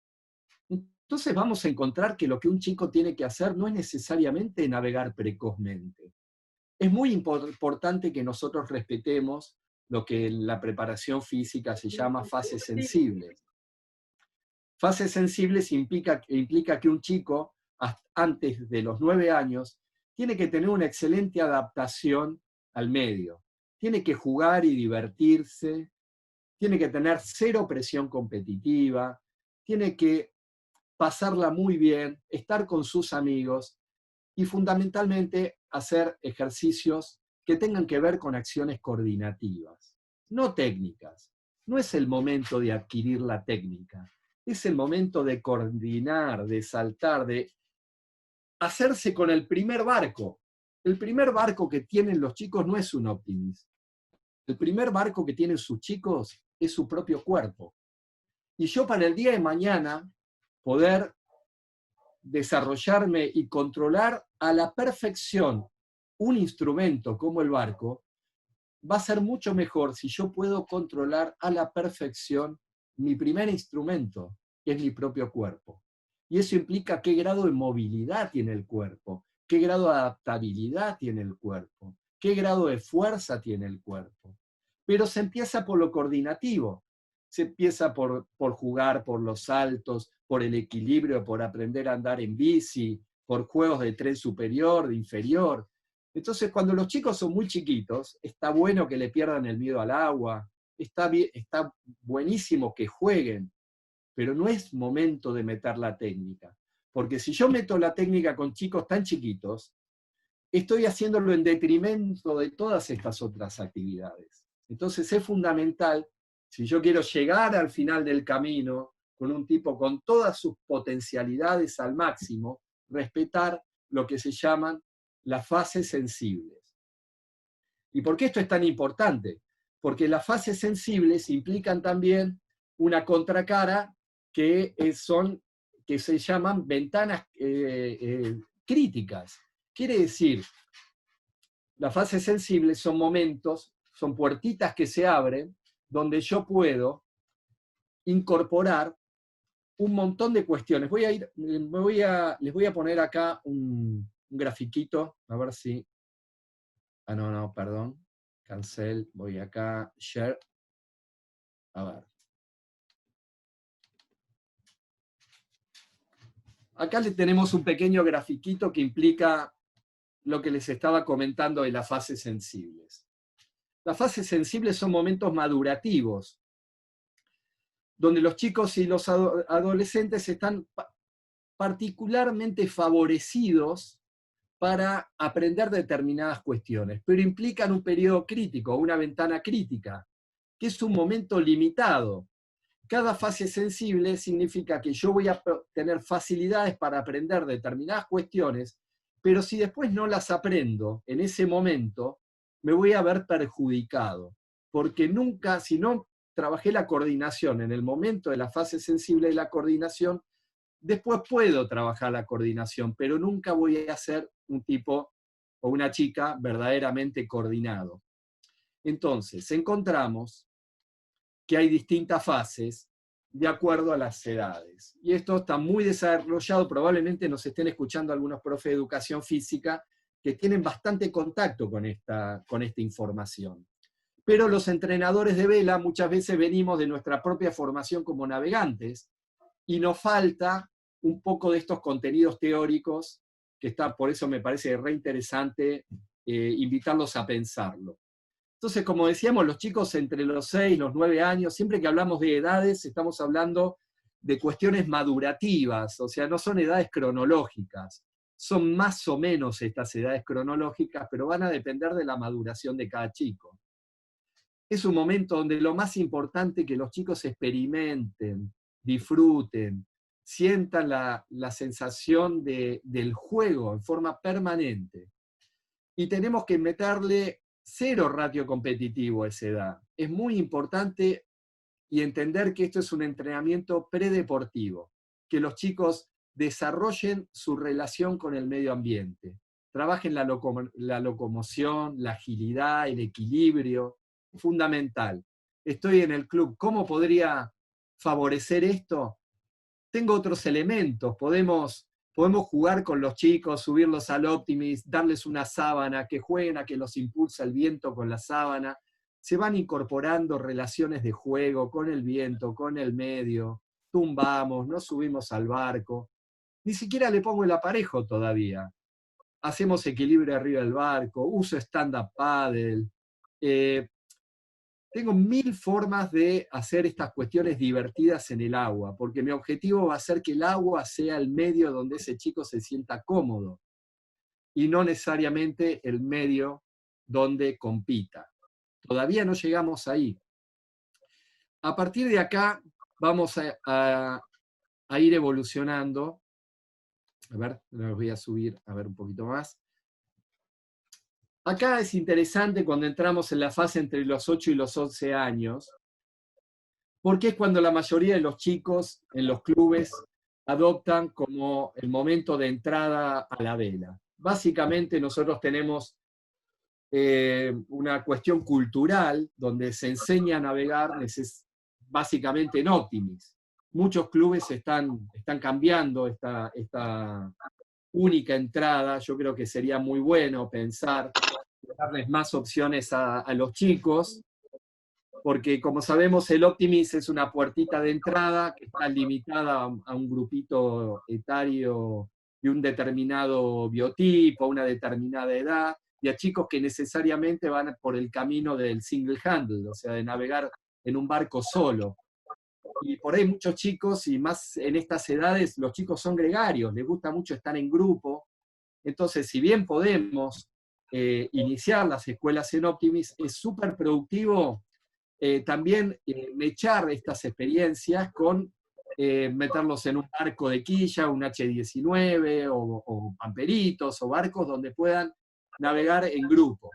Entonces vamos a encontrar que lo que un chico tiene que hacer no es necesariamente navegar precozmente. Es muy importante que nosotros respetemos lo que en la preparación física se llama fases sensibles. Fases sensibles implica que un chico, antes de los 9 años, tiene que tener una excelente adaptación al medio. Tiene que jugar y divertirse, tiene que tener cero presión competitiva, tiene que pasarla muy bien, estar con sus amigos y fundamentalmente hacer ejercicios que tengan que ver con acciones coordinativas, no técnicas. No es el momento de adquirir la técnica, es el momento de coordinar, de saltar, de hacerse con el primer barco. El primer barco que tienen los chicos no es un Optimis. El primer barco que tienen sus chicos es su propio cuerpo. Y yo para el día de mañana poder desarrollarme y controlar a la perfección un instrumento como el barco, va a ser mucho mejor si yo puedo controlar a la perfección mi primer instrumento, que es mi propio cuerpo. Y eso implica qué grado de movilidad tiene el cuerpo, qué grado de adaptabilidad tiene el cuerpo, qué grado de fuerza tiene el cuerpo. Pero se empieza por lo coordinativo, se empieza por jugar, por los saltos, por el equilibrio, por aprender a andar en bici, por juegos de tren superior, de inferior. Entonces, cuando los chicos son muy chiquitos, está bueno que le pierdan el miedo al agua, está buenísimo que jueguen, pero no es momento de meter la técnica. Porque si yo meto la técnica con chicos tan chiquitos, estoy haciéndolo en detrimento de todas estas otras actividades. Entonces es fundamental, si yo quiero llegar al final del camino con un tipo con todas sus potencialidades al máximo, respetar lo que se llaman las fases sensibles. ¿Y por qué esto es tan importante? Porque las fases sensibles implican también una contracara que se llaman ventanas críticas. Quiere decir, las fases sensibles son momentos, son puertitas que se abren donde yo puedo incorporar un montón de cuestiones. Les voy a poner acá un grafiquito, a ver si... no, perdón. Cancel, voy acá, share. A ver. Acá le tenemos un pequeño grafiquito que implica lo que les estaba comentando de las fases sensibles. Las fases sensibles son momentos madurativos, donde los chicos y los adolescentes están particularmente favorecidos para aprender determinadas cuestiones, pero implican un periodo crítico, una ventana crítica, que es un momento limitado. Cada fase sensible significa que yo voy a tener facilidades para aprender determinadas cuestiones, pero si después no las aprendo en ese momento, me voy a ver perjudicado, porque nunca, si no trabajé la coordinación en el momento de la fase sensible de la coordinación, después puedo trabajar la coordinación, pero nunca voy a ser un tipo o una chica verdaderamente coordinado. Entonces, encontramos que hay distintas fases de acuerdo a las edades. Y esto está muy desarrollado, probablemente nos estén escuchando algunos profes de educación física que tienen bastante contacto con esta información. Pero los entrenadores de vela muchas veces venimos de nuestra propia formación como navegantes y nos falta un poco de estos contenidos teóricos, por eso me parece re interesante invitarlos a pensarlo. Entonces, como decíamos, los chicos entre los 6 y los 9 años, siempre que hablamos de edades, estamos hablando de cuestiones madurativas, o sea, no son edades cronológicas. Son más o menos estas edades cronológicas, pero van a depender de la maduración de cada chico. Es un momento donde lo más importante es que los chicos experimenten, disfruten, sientan la sensación del juego en forma permanente. Y tenemos que meterle 0 ratio competitivo a esa edad. Es muy importante y entender que esto es un entrenamiento predeportivo, que los chicos desarrollen su relación con el medio ambiente, trabajen la locomoción, la agilidad, el equilibrio, fundamental. Estoy en el club, ¿cómo podría favorecer esto? Tengo otros elementos, podemos jugar con los chicos, subirlos al Optimist, darles una sábana, que jueguen a que los impulsa el viento con la sábana. Se van incorporando relaciones de juego con el viento, con el medio, tumbamos, nos subimos al barco. Ni siquiera le pongo el aparejo todavía. Hacemos equilibrio arriba del barco, uso stand-up paddle. Tengo 1000 formas de hacer estas cuestiones divertidas en el agua, porque mi objetivo va a ser que el agua sea el medio donde ese chico se sienta cómodo, y no necesariamente el medio donde compita. Todavía no llegamos ahí. A partir de acá vamos a ir evolucionando. A ver, los voy a subir a ver un poquito más. Acá es interesante cuando entramos en la fase entre los 8 y los 11 años, porque es cuando la mayoría de los chicos en los clubes adoptan como el momento de entrada a la vela. Básicamente nosotros tenemos una cuestión cultural donde se enseña a navegar básicamente en Optimis. Muchos clubes están cambiando esta única entrada. Yo creo que sería muy bueno pensar darles más opciones a los chicos, porque como sabemos el Optimis es una puertita de entrada que está limitada a un grupito etario de un determinado biotipo, a una determinada edad, y a chicos que necesariamente van por el camino del single handle, o sea, de navegar en un barco solo. Y por ahí muchos chicos, y más en estas edades, los chicos son gregarios, les gusta mucho estar en grupo. Entonces, si bien podemos iniciar las escuelas en Optimis, es súper productivo también mechar estas experiencias con meterlos en un barco de quilla, un H-19 o pamperitos o barcos donde puedan navegar en grupo.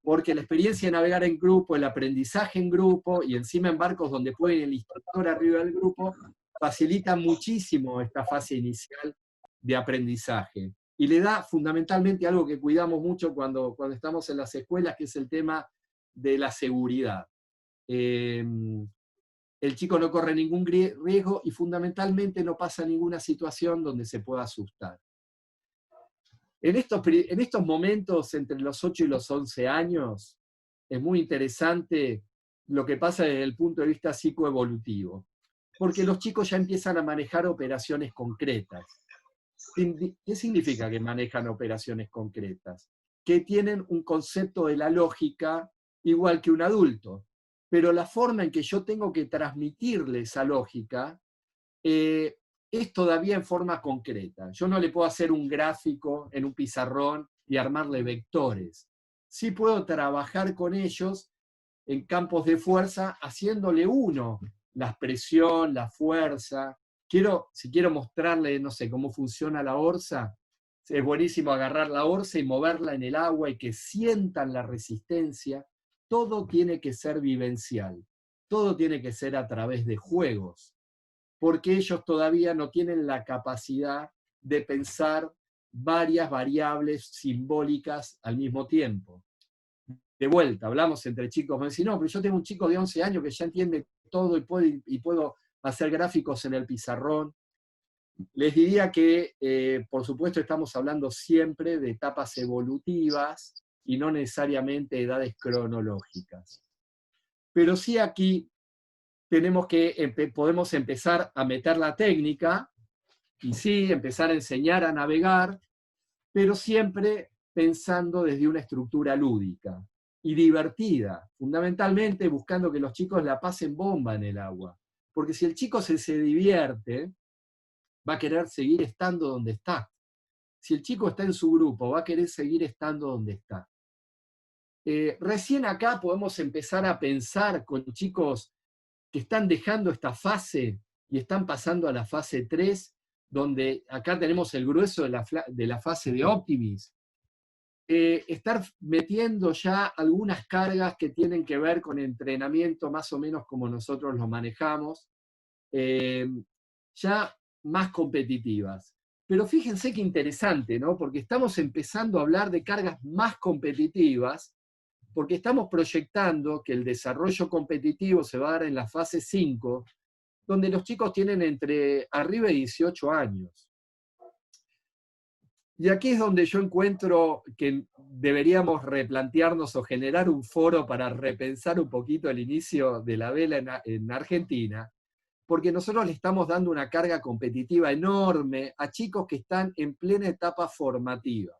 Porque la experiencia de navegar en grupo, el aprendizaje en grupo y encima en barcos donde puede ir el instructor arriba del grupo, facilita muchísimo esta fase inicial de aprendizaje. Y le da fundamentalmente algo que cuidamos mucho cuando estamos en las escuelas, que es el tema de la seguridad. El chico no corre ningún riesgo y fundamentalmente no pasa ninguna situación donde se pueda asustar. En estos momentos, entre los 8 y los 11 años, es muy interesante lo que pasa desde el punto de vista psicoevolutivo, porque los chicos ya empiezan a manejar operaciones concretas. ¿Qué significa que manejan operaciones concretas? Que tienen un concepto de la lógica igual que un adulto, pero la forma en que yo tengo que transmitirle esa lógica es todavía en forma concreta. Yo no le puedo hacer un gráfico en un pizarrón y armarle vectores. Sí puedo trabajar con ellos en campos de fuerza, haciéndole uno la presión, la fuerza. Si quiero mostrarle, no sé, cómo funciona la orza, es buenísimo agarrar la orza y moverla en el agua y que sientan la resistencia. Todo tiene que ser vivencial, todo tiene que ser a través de juegos, porque ellos todavía no tienen la capacidad de pensar varias variables simbólicas al mismo tiempo. De vuelta, hablamos entre chicos, me dicen, no, pero yo tengo un chico de 11 años que ya entiende todo y puedo hacer gráficos en el pizarrón. Les diría que, por supuesto, estamos hablando siempre de etapas evolutivas y no necesariamente edades cronológicas. Pero sí aquí podemos empezar a meter la técnica y sí, empezar a enseñar a navegar, pero siempre pensando desde una estructura lúdica y divertida, fundamentalmente buscando que los chicos la pasen bomba en el agua. Porque si el chico se divierte, va a querer seguir estando donde está. Si el chico está en su grupo, va a querer seguir estando donde está. Recién acá podemos empezar a pensar con chicos que están dejando esta fase y están pasando a la fase 3, donde acá tenemos el grueso de la fase de Optimis. Estar metiendo ya algunas cargas que tienen que ver con entrenamiento más o menos como nosotros lo manejamos, ya más competitivas. Pero fíjense qué interesante, ¿no? Porque estamos empezando a hablar de cargas más competitivas, porque estamos proyectando que el desarrollo competitivo se va a dar en la fase 5, donde los chicos tienen entre arriba de 18 años. Y aquí es donde yo encuentro que deberíamos replantearnos o generar un foro para repensar un poquito el inicio de la vela en Argentina, porque nosotros le estamos dando una carga competitiva enorme a chicos que están en plena etapa formativa.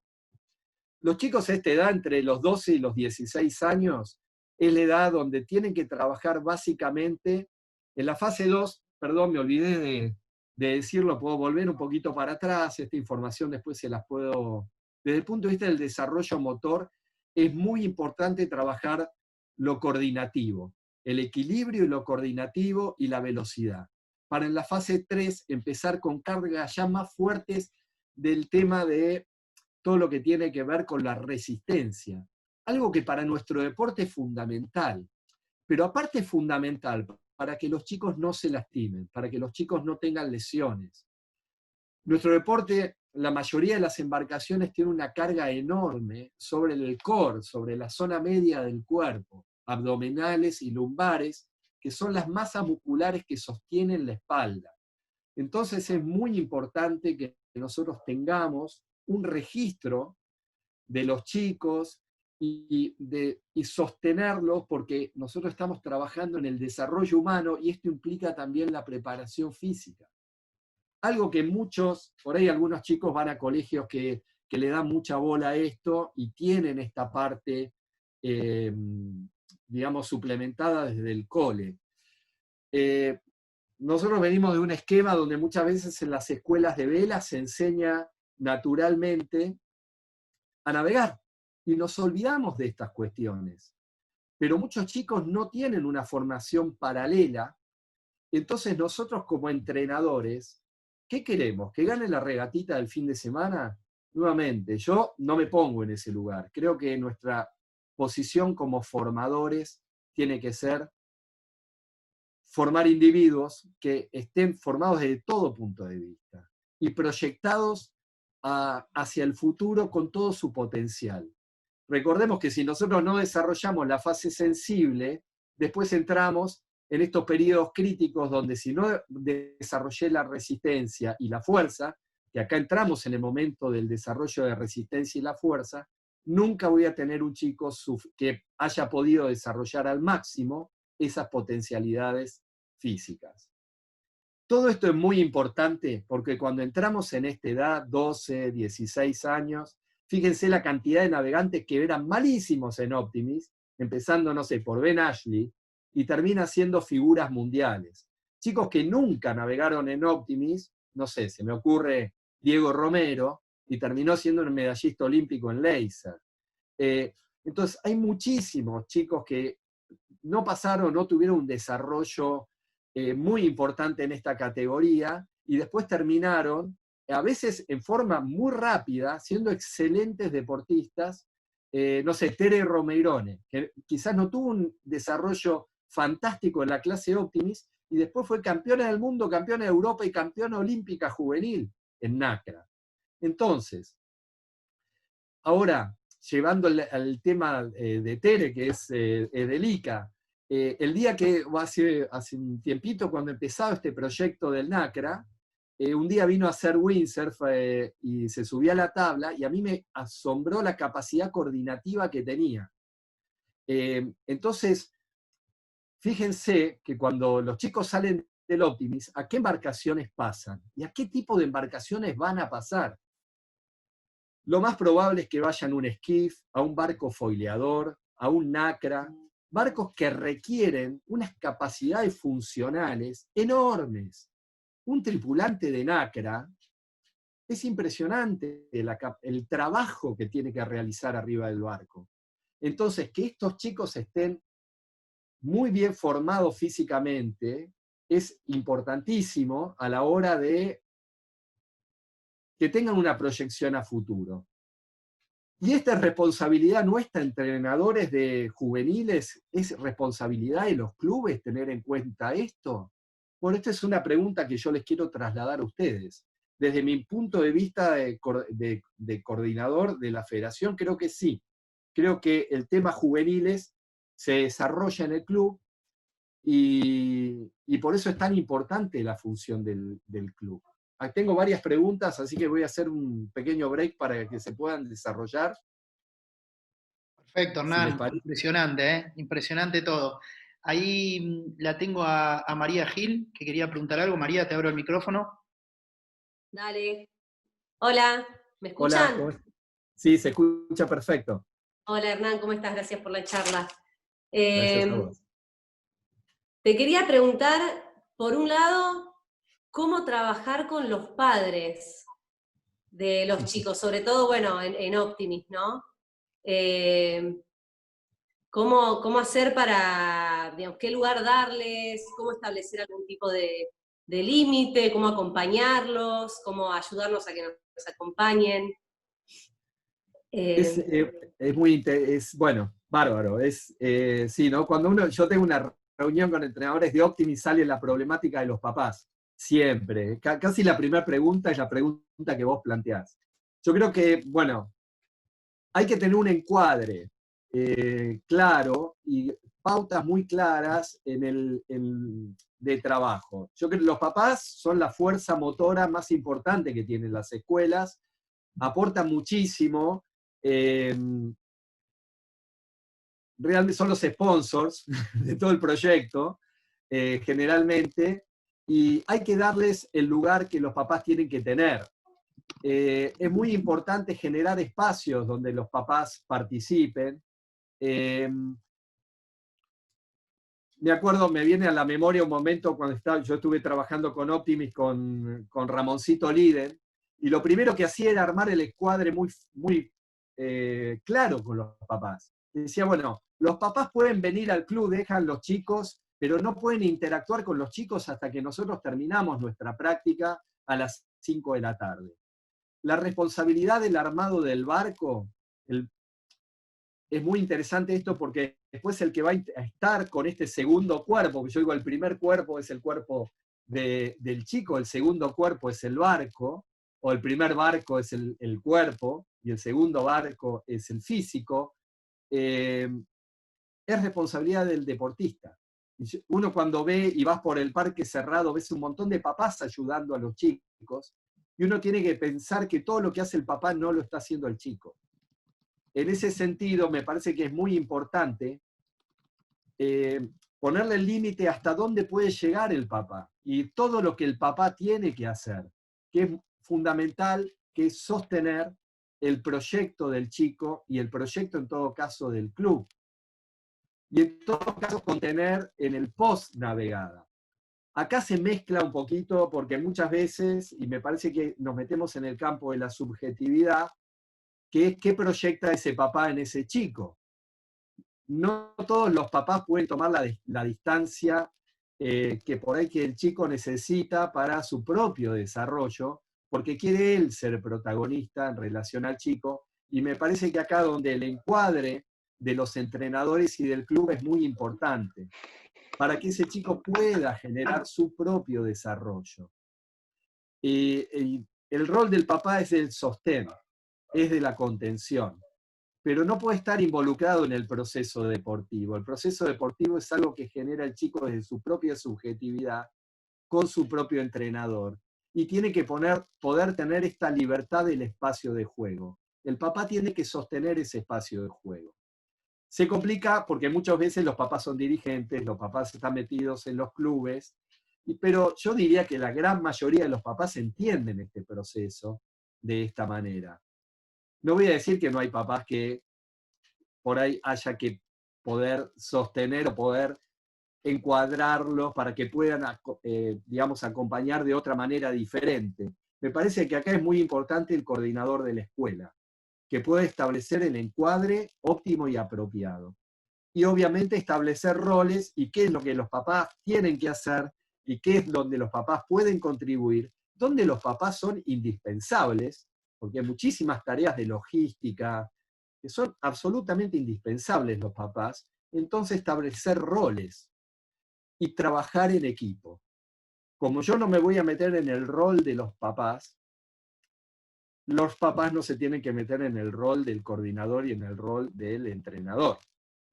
Los chicos a esta edad, entre los 12 y los 16 años, es la edad donde tienen que trabajar básicamente en la fase 2, perdón, me olvidé de decirlo, puedo volver un poquito para atrás, esta información después se las puedo... Desde el punto de vista del desarrollo motor, es muy importante trabajar lo coordinativo, el equilibrio y lo coordinativo y la velocidad. Para en la fase 3 empezar con cargas ya más fuertes del tema de todo lo que tiene que ver con la resistencia. Algo que para nuestro deporte es fundamental, pero aparte es fundamental para que los chicos no se lastimen, para que los chicos no tengan lesiones. Nuestro deporte, la mayoría de las embarcaciones tiene una carga enorme sobre el core, sobre la zona media del cuerpo, abdominales y lumbares, que son las masas musculares que sostienen la espalda. Entonces es muy importante que nosotros tengamos un registro de los chicos y sostenerlos, porque nosotros estamos trabajando en el desarrollo humano y esto implica también la preparación física. Algo que muchos, por ahí algunos chicos van a colegios que le dan mucha bola a esto y tienen esta parte, digamos, suplementada desde el cole. Nosotros venimos de un esquema donde muchas veces en las escuelas de vela se enseña naturalmente a navegar y nos olvidamos de estas cuestiones. Pero muchos chicos no tienen una formación paralela, entonces nosotros como entrenadores, ¿qué queremos? ¿Que gane la regatita del fin de semana? Nuevamente, yo no me pongo en ese lugar. Creo que nuestra posición como formadores tiene que ser formar individuos que estén formados desde todo punto de vista y proyectados hacia el futuro con todo su potencial. Recordemos que si nosotros no desarrollamos la fase sensible, después entramos en estos periodos críticos donde si no desarrollé la resistencia y la fuerza, que acá entramos en el momento del desarrollo de resistencia y la fuerza, nunca voy a tener un chico que haya podido desarrollar al máximo esas potencialidades físicas. Todo esto es muy importante porque cuando entramos en esta edad, 12, 16 años, fíjense la cantidad de navegantes que eran malísimos en Optimis, empezando, no sé, por Ben Ashley, y termina siendo figuras mundiales. Chicos que nunca navegaron en Optimis, no sé, se me ocurre Diego Romero, y terminó siendo un medallista olímpico en laser. Entonces, hay muchísimos chicos que no pasaron, no tuvieron un desarrollo muy importante en esta categoría, y después terminaron, a veces en forma muy rápida, siendo excelentes deportistas. No sé, Tere Romeirone, que quizás no tuvo un desarrollo fantástico en la clase Optimis, y después fue campeona del mundo, campeona de Europa y campeona olímpica juvenil en NACRA. Entonces, ahora, llevando al tema de Tere, que es Edelica, el día que, hace un tiempito, cuando empezaba este proyecto del NACRA, un día vino a hacer windsurf y se subía a la tabla, y a mí me asombró la capacidad coordinativa que tenía. Entonces, fíjense que cuando los chicos salen del Optimis, ¿a qué embarcaciones pasan? ¿Y a qué tipo de embarcaciones van a pasar? Lo más probable es que vayan a un skiff, a un barco foileador, a un NACRA, barcos que requieren unas capacidades funcionales enormes. Un tripulante de NACRA es impresionante el trabajo que tiene que realizar arriba del barco. Entonces, que estos chicos estén muy bien formados físicamente es importantísimo a la hora de que tengan una proyección a futuro. Y esta es responsabilidad nuestra, entrenadores de juveniles, es responsabilidad de los clubes tener en cuenta esto. Bueno, esta es una pregunta que yo les quiero trasladar a ustedes. Desde mi punto de vista de coordinador de la federación, creo que sí. Creo que el tema juveniles se desarrolla en el club y por eso es tan importante la función del club. Tengo varias preguntas, así que voy a hacer un pequeño break para que se puedan desarrollar. Perfecto, Si les Hernán. parece. Impresionante, ¿eh? Impresionante todo. Ahí la tengo a María Gil, que quería preguntar algo. María, te abro el micrófono. Dale. Hola, ¿me Hola, escuchan? sí, se escucha perfecto. Hola Hernán, ¿cómo estás? Gracias por la charla. Gracias a vos. Te quería preguntar, por un lado, cómo trabajar con los padres de los chicos, sobre todo, bueno, en Optimis, ¿no? ¿Cómo hacer para, digamos, qué lugar darles, cómo establecer algún tipo de límite, cómo acompañarlos, cómo ayudarlos a que nos acompañen? Bueno, bárbaro. Sí, ¿no? Cuando yo tengo una reunión con entrenadores de Optimis, sale la problemática de los papás. Siempre. Casi la primera pregunta es la pregunta que vos planteás. Yo creo que, bueno, hay que tener un encuadre claro y pautas muy claras de trabajo. Yo creo que los papás son la fuerza motora más importante que tienen las escuelas, aportan muchísimo, realmente son los sponsors de todo el proyecto, generalmente, y hay que darles el lugar que los papás tienen que tener. Es muy importante generar espacios donde los papás participen. Me acuerdo, me viene a la memoria un momento cuando yo estuve trabajando con Optimis, con Ramoncito Liden, y lo primero que hacía era armar el escuadre muy, muy claro con los papás. Decía, bueno, los papás pueden venir al club, dejan los chicos, pero no pueden interactuar con los chicos hasta que nosotros terminamos nuestra práctica a las 5 de la tarde. La responsabilidad del armado del barco, es muy interesante esto porque después el que va a estar con este segundo cuerpo, que yo digo el primer cuerpo es el cuerpo del chico, el segundo cuerpo es el barco, o el primer barco es el cuerpo, y el segundo barco es el físico, es responsabilidad del deportista. Uno cuando ve y vas por el parque cerrado, ves un montón de papás ayudando a los chicos, y uno tiene que pensar que todo lo que hace el papá no lo está haciendo el chico. En ese sentido, me parece que es muy importante ponerle el límite hasta dónde puede llegar el papá y todo lo que el papá tiene que hacer, que es fundamental, que es sostener el proyecto del chico y el proyecto en todo caso del club. Y en todo caso contener en el post navegada. Acá se mezcla un poquito porque muchas veces, y me parece que nos metemos en el campo de la subjetividad, que es qué proyecta ese papá en ese chico. No todos los papás pueden tomar la distancia que por ahí que el chico necesita para su propio desarrollo, porque quiere él ser protagonista en relación al chico, y me parece que acá donde el encuadre de los entrenadores y del club es muy importante, para que ese chico pueda generar su propio desarrollo. Y el rol del papá es del sostén, es de la contención, pero no puede estar involucrado en el proceso deportivo. El proceso deportivo es algo que genera el chico desde su propia subjetividad, con su propio entrenador, y tiene que poder tener esta libertad del espacio de juego. El papá tiene que sostener ese espacio de juego. Se complica porque muchas veces los papás son dirigentes, los papás están metidos en los clubes, pero yo diría que la gran mayoría de los papás entienden este proceso de esta manera. No voy a decir que no hay papás que por ahí haya que poder sostener o poder encuadrarlos para que puedan, digamos, acompañar de otra manera diferente. Me parece que acá es muy importante el coordinador de la escuela, que puede establecer el encuadre óptimo y apropiado. Y obviamente establecer roles y qué es lo que los papás tienen que hacer y qué es donde los papás pueden contribuir, donde los papás son indispensables, porque hay muchísimas tareas de logística que son absolutamente indispensables los papás, entonces establecer roles y trabajar en equipo. Como yo no me voy a meter en el rol de los papás no se tienen que meter en el rol del coordinador y en el rol del entrenador.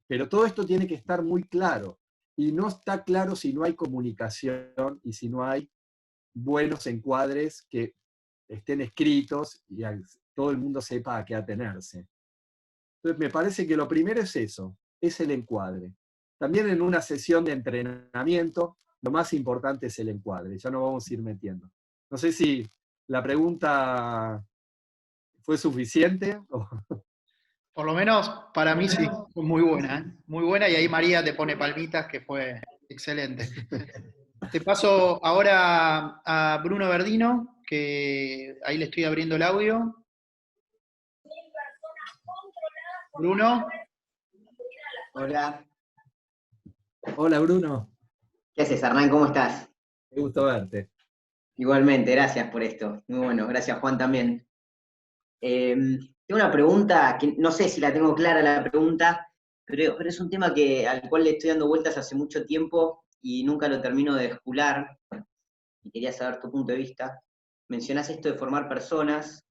Pero todo esto tiene que estar muy claro. Y no está claro si no hay comunicación y si no hay buenos encuadres que estén escritos y todo el mundo sepa a qué atenerse. Entonces me parece que lo primero es eso, es el encuadre. También en una sesión de entrenamiento, lo más importante es el encuadre. Ya no vamos a ir metiendo. No sé si la pregunta fue suficiente. Por lo menos para mí sí, fue muy buena, ¿eh? Muy buena, y ahí María te pone palmitas, que fue excelente. Te paso ahora a Bruno Verdino, que ahí le estoy abriendo el audio. Bruno. Hola. Hola, Bruno. ¿Qué haces, Hernán? ¿Cómo estás? Qué gusto verte. Igualmente, gracias por esto. Muy bueno, gracias Juan también. Tengo una pregunta, que no sé si la tengo clara la pregunta, pero es un tema al cual le estoy dando vueltas hace mucho tiempo y nunca lo termino de escular. y quería saber tu punto de vista. Mencionás esto de formar personas,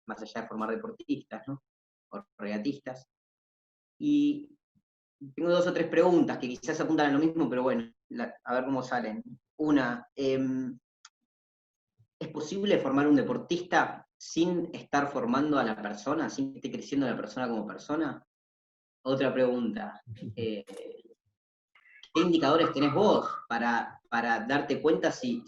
más allá de formar deportistas, ¿no? O regatistas. Y tengo 2 o 3 preguntas que quizás apuntan a lo mismo, pero bueno, a ver cómo salen. Una, ¿es posible formar un deportista sin estar formando a la persona, sin que esté creciendo la persona como persona? Otra pregunta, ¿qué indicadores tenés vos para darte cuenta si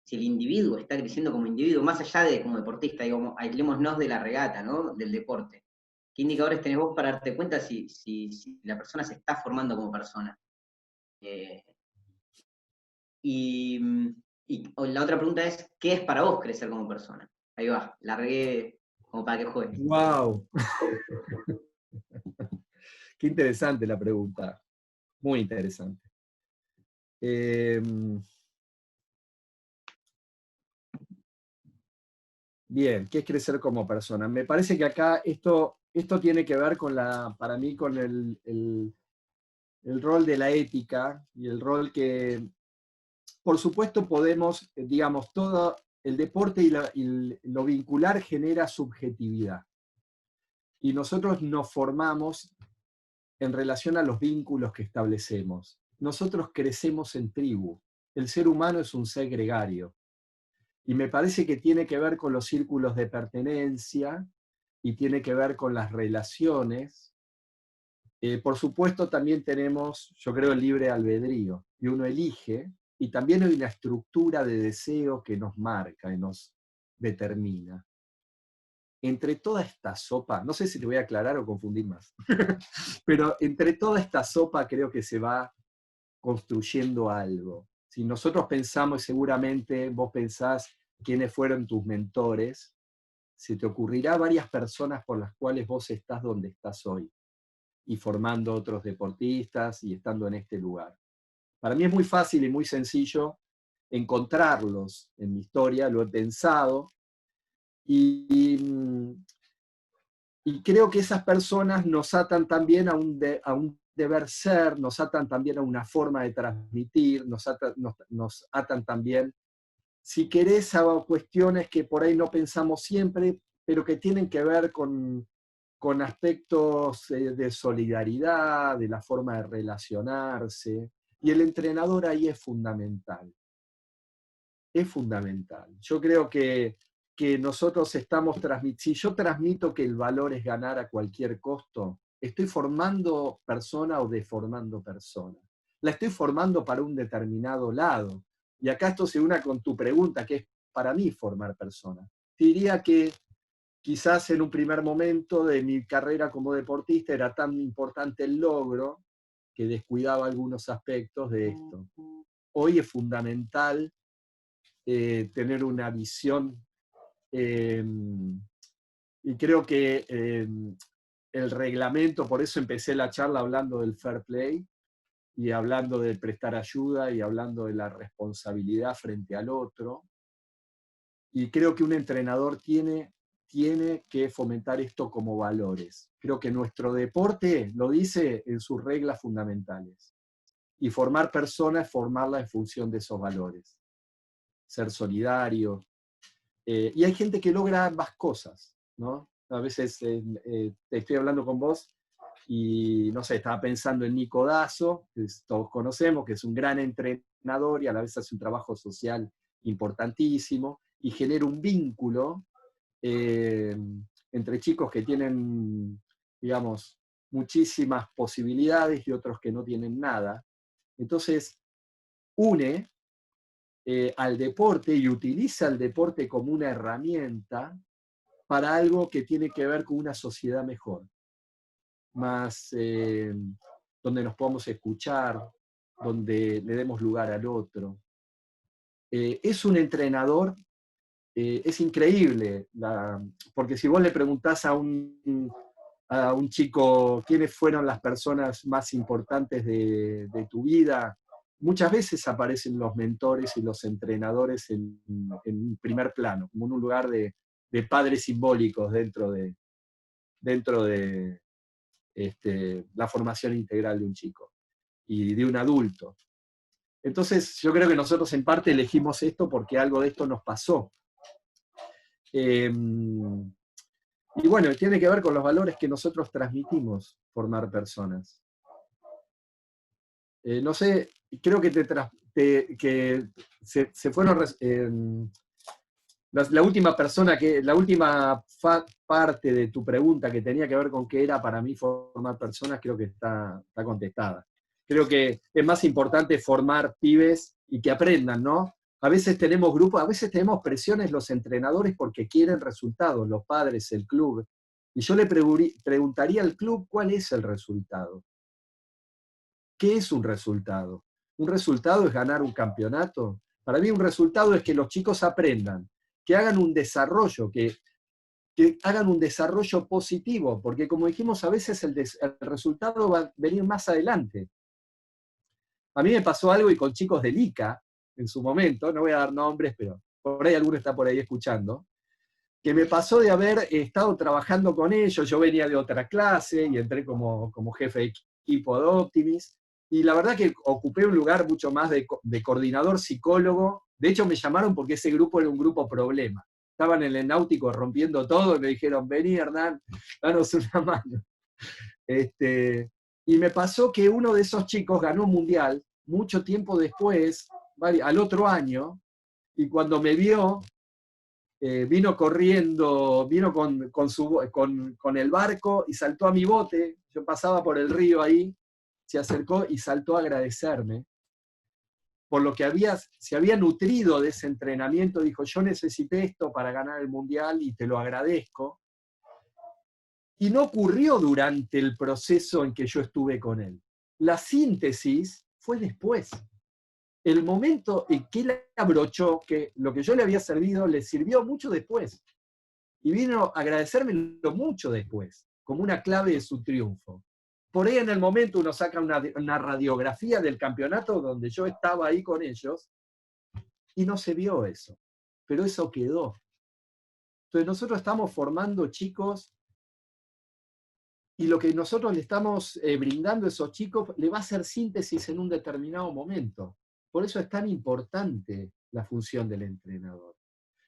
el individuo está creciendo como individuo, más allá de como deportista, digamos, aislémonos de la regata, ¿no? Del deporte? ¿Qué indicadores tenés vos para darte cuenta si la persona se está formando como persona? Y la otra pregunta es, ¿qué es para vos crecer como persona? Ahí va, largué como para que juegue. ¡Wow! Qué interesante la pregunta. Muy interesante. Bien, ¿qué es crecer como persona? Me parece que acá esto tiene que ver para mí, con el rol de la ética y el rol que, por supuesto, podemos, digamos, todo el deporte y lo vincular genera subjetividad. Y nosotros nos formamos en relación a los vínculos que establecemos. Nosotros crecemos en tribu. El ser humano es un ser gregario. Y me parece que tiene que ver con los círculos de pertenencia y tiene que ver con las relaciones. Por supuesto, también tenemos, yo creo, el libre albedrío, y uno elige, y también hay una estructura de deseo que nos marca y nos determina. Entre toda esta sopa, no sé si te voy a aclarar o confundir más, pero entre toda esta sopa creo que se va construyendo algo. Si nosotros pensamos, seguramente vos pensás quiénes fueron tus mentores, se te ocurrirá varias personas por las cuales vos estás donde estás hoy, y formando otros deportistas y estando en este lugar. Para mí es muy fácil y muy sencillo encontrarlos en mi historia, lo he pensado, y creo que esas personas nos atan también a un deber ser, nos atan también a una forma de transmitir, nos atan también, si querés, a cuestiones que por ahí no pensamos siempre, pero que tienen que ver con aspectos de solidaridad, de la forma de relacionarse, y el entrenador ahí es fundamental. Es fundamental. Yo creo que nosotros estamos transmitiendo, si yo transmito que el valor es ganar a cualquier costo, ¿estoy formando persona o deformando persona? La estoy formando para un determinado lado. Y acá esto se une con tu pregunta, que es para mí formar persona. Te diría que quizás en un primer momento de mi carrera como deportista era tan importante el logro que descuidaba algunos aspectos de esto. Hoy es fundamental tener una visión, y creo que el reglamento, por eso empecé la charla hablando del fair play, y hablando de prestar ayuda, y hablando de la responsabilidad frente al otro, y creo que un entrenador tiene que fomentar esto como valores. Creo que nuestro deporte lo dice en sus reglas fundamentales, y formar personas es formarla en función de esos valores. Ser solidario, y hay gente que logra ambas cosas, ¿no? A veces te estoy hablando con vos y, no sé, estaba pensando en Nico Dazo, que todos conocemos, que es un gran entrenador y a la vez hace un trabajo social importantísimo y genera un vínculo entre chicos que tienen, digamos, muchísimas posibilidades y otros que no tienen nada. Entonces, une al deporte y utiliza el deporte como una herramienta para algo que tiene que ver con una sociedad mejor, más donde nos podamos escuchar, donde le demos lugar al otro. Es un entrenador, es increíble, porque si vos le preguntás a un chico quiénes fueron las personas más importantes de tu vida, muchas veces aparecen los mentores y los entrenadores en primer plano, como en un lugar de padres simbólicos dentro de la formación integral de un chico y de un adulto. Entonces, yo creo que nosotros en parte elegimos esto porque algo de esto nos pasó. Y bueno, tiene que ver con los valores que nosotros transmitimos formar personas. No sé, creo que que se fueron... la última parte de tu pregunta que tenía que ver con qué era para mí formar personas, creo que está contestada. Creo que es más importante formar pibes y que aprendan, ¿no? A veces tenemos grupos, a veces tenemos presiones los entrenadores porque quieren resultados, los padres, el club. Y yo le preguntaría al club cuál es el resultado. ¿Qué es un resultado? ¿Un resultado es ganar un campeonato? Para mí un resultado es que los chicos aprendan, que hagan un desarrollo, que hagan un desarrollo positivo, porque como dijimos, a veces el resultado va a venir más adelante. A mí me pasó algo y con chicos del ICA, en su momento, no voy a dar nombres, pero por ahí alguno está por ahí escuchando, que me pasó de haber estado trabajando con ellos, yo venía de otra clase y entré como jefe de equipo de Optimis, y la verdad que ocupé un lugar mucho más de coordinador psicólogo. De hecho me llamaron porque ese grupo era un grupo problema. Estaban en el náutico rompiendo todo y me dijeron, vení Hernán, danos una mano. Y me pasó que uno de esos chicos ganó un mundial mucho tiempo después, al otro año, y cuando me vio, vino corriendo, vino con el barco y saltó a mi bote. Yo pasaba por el río ahí, se acercó y saltó a agradecerme por lo que se había nutrido de ese entrenamiento. Dijo, yo necesité esto para ganar el mundial y te lo agradezco. Y no ocurrió durante el proceso en que yo estuve con él. La síntesis fue después. El momento en que él abrochó, que lo que yo le había servido le sirvió mucho después. Y vino a agradecérmelo mucho después, como una clave de su triunfo. Por ahí en el momento uno saca una radiografía del campeonato donde yo estaba ahí con ellos y no se vio eso. Pero eso quedó. Entonces nosotros estamos formando chicos y lo que nosotros le estamos brindando a esos chicos le va a hacer síntesis en un determinado momento. Por eso es tan importante la función del entrenador.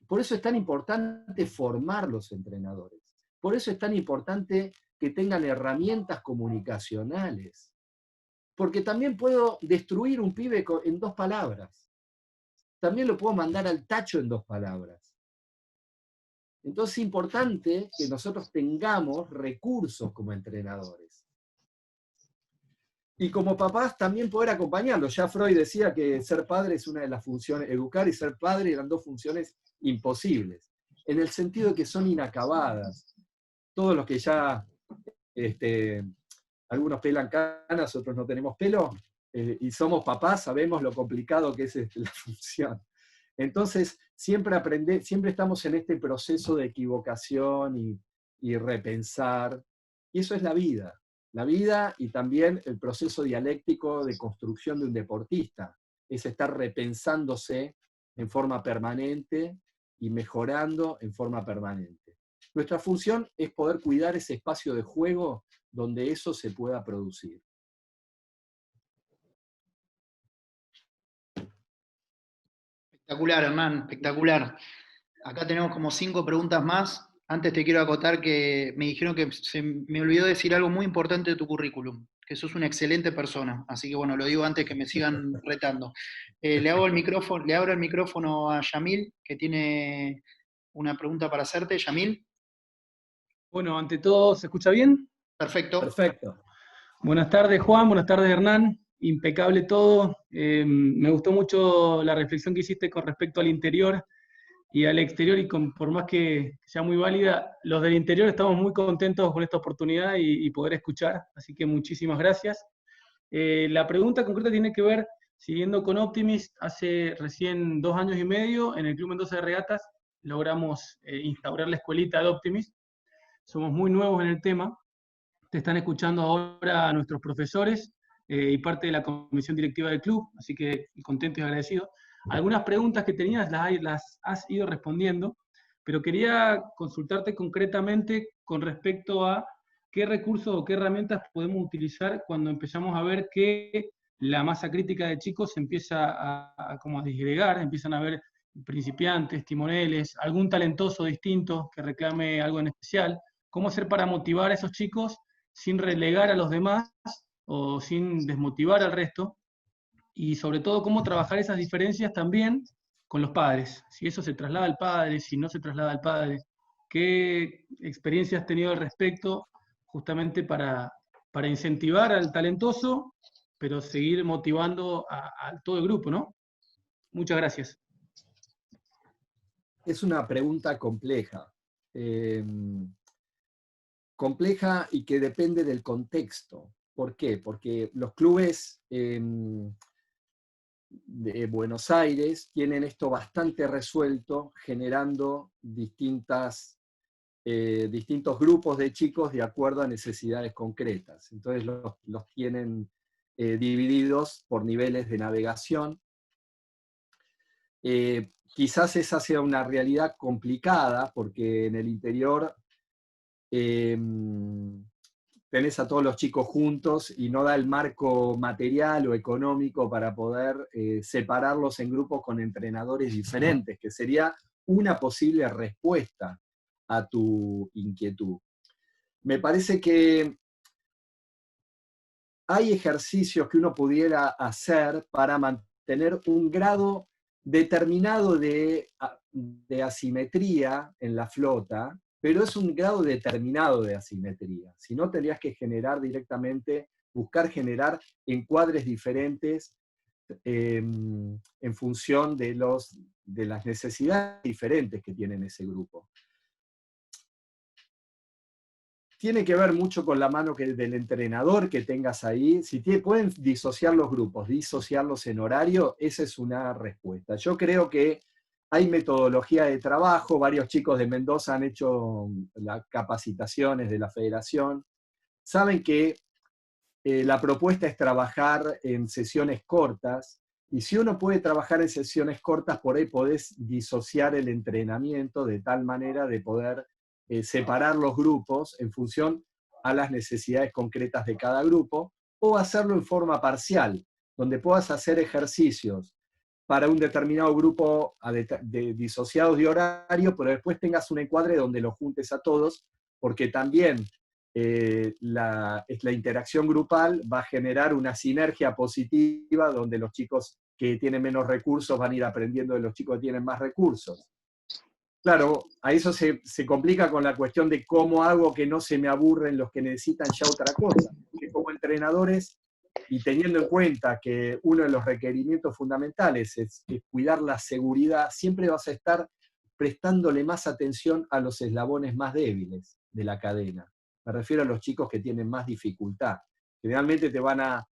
Por eso es tan importante formar los entrenadores. Por eso es tan importante que tengan herramientas comunicacionales. Porque también puedo destruir un pibe en 2 palabras. También lo puedo mandar al tacho en 2 palabras. Entonces es importante que nosotros tengamos recursos como entrenadores. Y como papás también poder acompañarlos. Ya Freud decía que ser padre es una de las funciones, educar y ser padre eran 2 funciones imposibles, en el sentido de que son inacabadas. Todos los que ya, algunos pelan canas, otros no tenemos pelo, y somos papás, sabemos lo complicado que es la función. Entonces, siempre estamos en este proceso de equivocación y repensar, y eso es la vida y también el proceso dialéctico de construcción de un deportista, es estar repensándose en forma permanente y mejorando en forma permanente. Nuestra función es poder cuidar ese espacio de juego donde eso se pueda producir. Espectacular, Hernán, espectacular. Acá tenemos como 5 preguntas más. Antes te quiero acotar que me dijeron que se me olvidó decir algo muy importante de tu currículum, que sos una excelente persona. Así que bueno, lo digo antes que me sigan retando. Le abro el micrófono a Yamil, que tiene una pregunta para hacerte. Yamil. Bueno, ante todo, ¿se escucha bien? Perfecto. Perfecto. Buenas tardes, Juan. Buenas tardes, Hernán. Impecable todo. Me gustó mucho la reflexión que hiciste con respecto al interior y al exterior, y por más que sea muy válida, los del interior estamos muy contentos con esta oportunidad y poder escuchar, así que muchísimas gracias. La pregunta concreta tiene que ver, siguiendo con Optimis, hace recién 2 años y medio, en el Club Mendoza de Regatas, logramos instaurar la escuelita de Optimis. Somos muy nuevos en el tema. Te están escuchando ahora nuestros profesores y parte de la comisión directiva del club, así que contento y agradecido. Algunas preguntas que tenías las has ido respondiendo, pero quería consultarte concretamente con respecto a qué recursos o qué herramientas podemos utilizar cuando empezamos a ver que la masa crítica de chicos se empieza como a disgregar, empiezan a haber principiantes, timoneles, algún talentoso distinto que reclame algo en especial. ¿Cómo hacer para motivar a esos chicos sin relegar a los demás o sin desmotivar al resto? Y sobre todo, cómo trabajar esas diferencias también con los padres. Si eso se traslada al padre, si no se traslada al padre. ¿Qué experiencia has tenido al respecto justamente para incentivar al talentoso, pero seguir motivando a todo el grupo, ¿no? Muchas gracias. Es una pregunta compleja. Compleja y que depende del contexto. ¿Por qué? Porque los clubes de Buenos Aires tienen esto bastante resuelto, generando distintos grupos de chicos de acuerdo a necesidades concretas. Entonces los tienen divididos por niveles de navegación. Quizás esa sea una realidad complicada, porque en el interior tenés a todos los chicos juntos y no da el marco material o económico para poder separarlos en grupos con entrenadores diferentes, que sería una posible respuesta a tu inquietud. Me parece que hay ejercicios que uno pudiera hacer para mantener un grado determinado de asimetría en la flota, pero es un grado determinado de asimetría. Si no, tendrías que generar directamente, buscar generar encuadres diferentes en función de las necesidades diferentes que tienen ese grupo. Tiene que ver mucho con la mano del entrenador que tengas ahí. Si pueden disociar los grupos, disociarlos en horario, esa es una respuesta. Yo creo que hay metodología de trabajo, varios chicos de Mendoza han hecho las capacitaciones de la federación, saben que la propuesta es trabajar en sesiones cortas, y si uno puede trabajar en sesiones cortas, por ahí podés disociar el entrenamiento de tal manera de poder separar los grupos en función a las necesidades concretas de cada grupo, o hacerlo en forma parcial, donde puedas hacer ejercicios para un determinado grupo disociados de horario, pero después tengas un encuadre donde los juntes a todos, porque también la interacción grupal va a generar una sinergia positiva donde los chicos que tienen menos recursos van a ir aprendiendo de los chicos que tienen más recursos. Claro, a eso se complica con la cuestión de cómo hago que no se me aburren los que necesitan ya otra cosa. Porque como entrenadores, y teniendo en cuenta que uno de los requerimientos fundamentales es cuidar la seguridad, siempre vas a estar prestándole más atención a los eslabones más débiles de la cadena. Me refiero a los chicos que tienen más dificultad. Generalmente te van a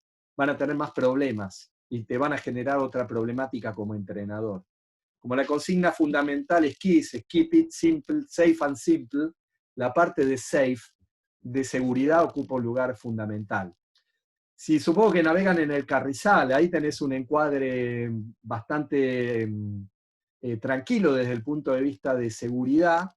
tener más problemas y te van a generar otra problemática como entrenador. Como la consigna fundamental es keep it simple, safe and simple, la parte de safe, de seguridad, ocupa un lugar fundamental. Si supongo que navegan en el Carrizal, ahí tenés un encuadre bastante tranquilo desde el punto de vista de seguridad.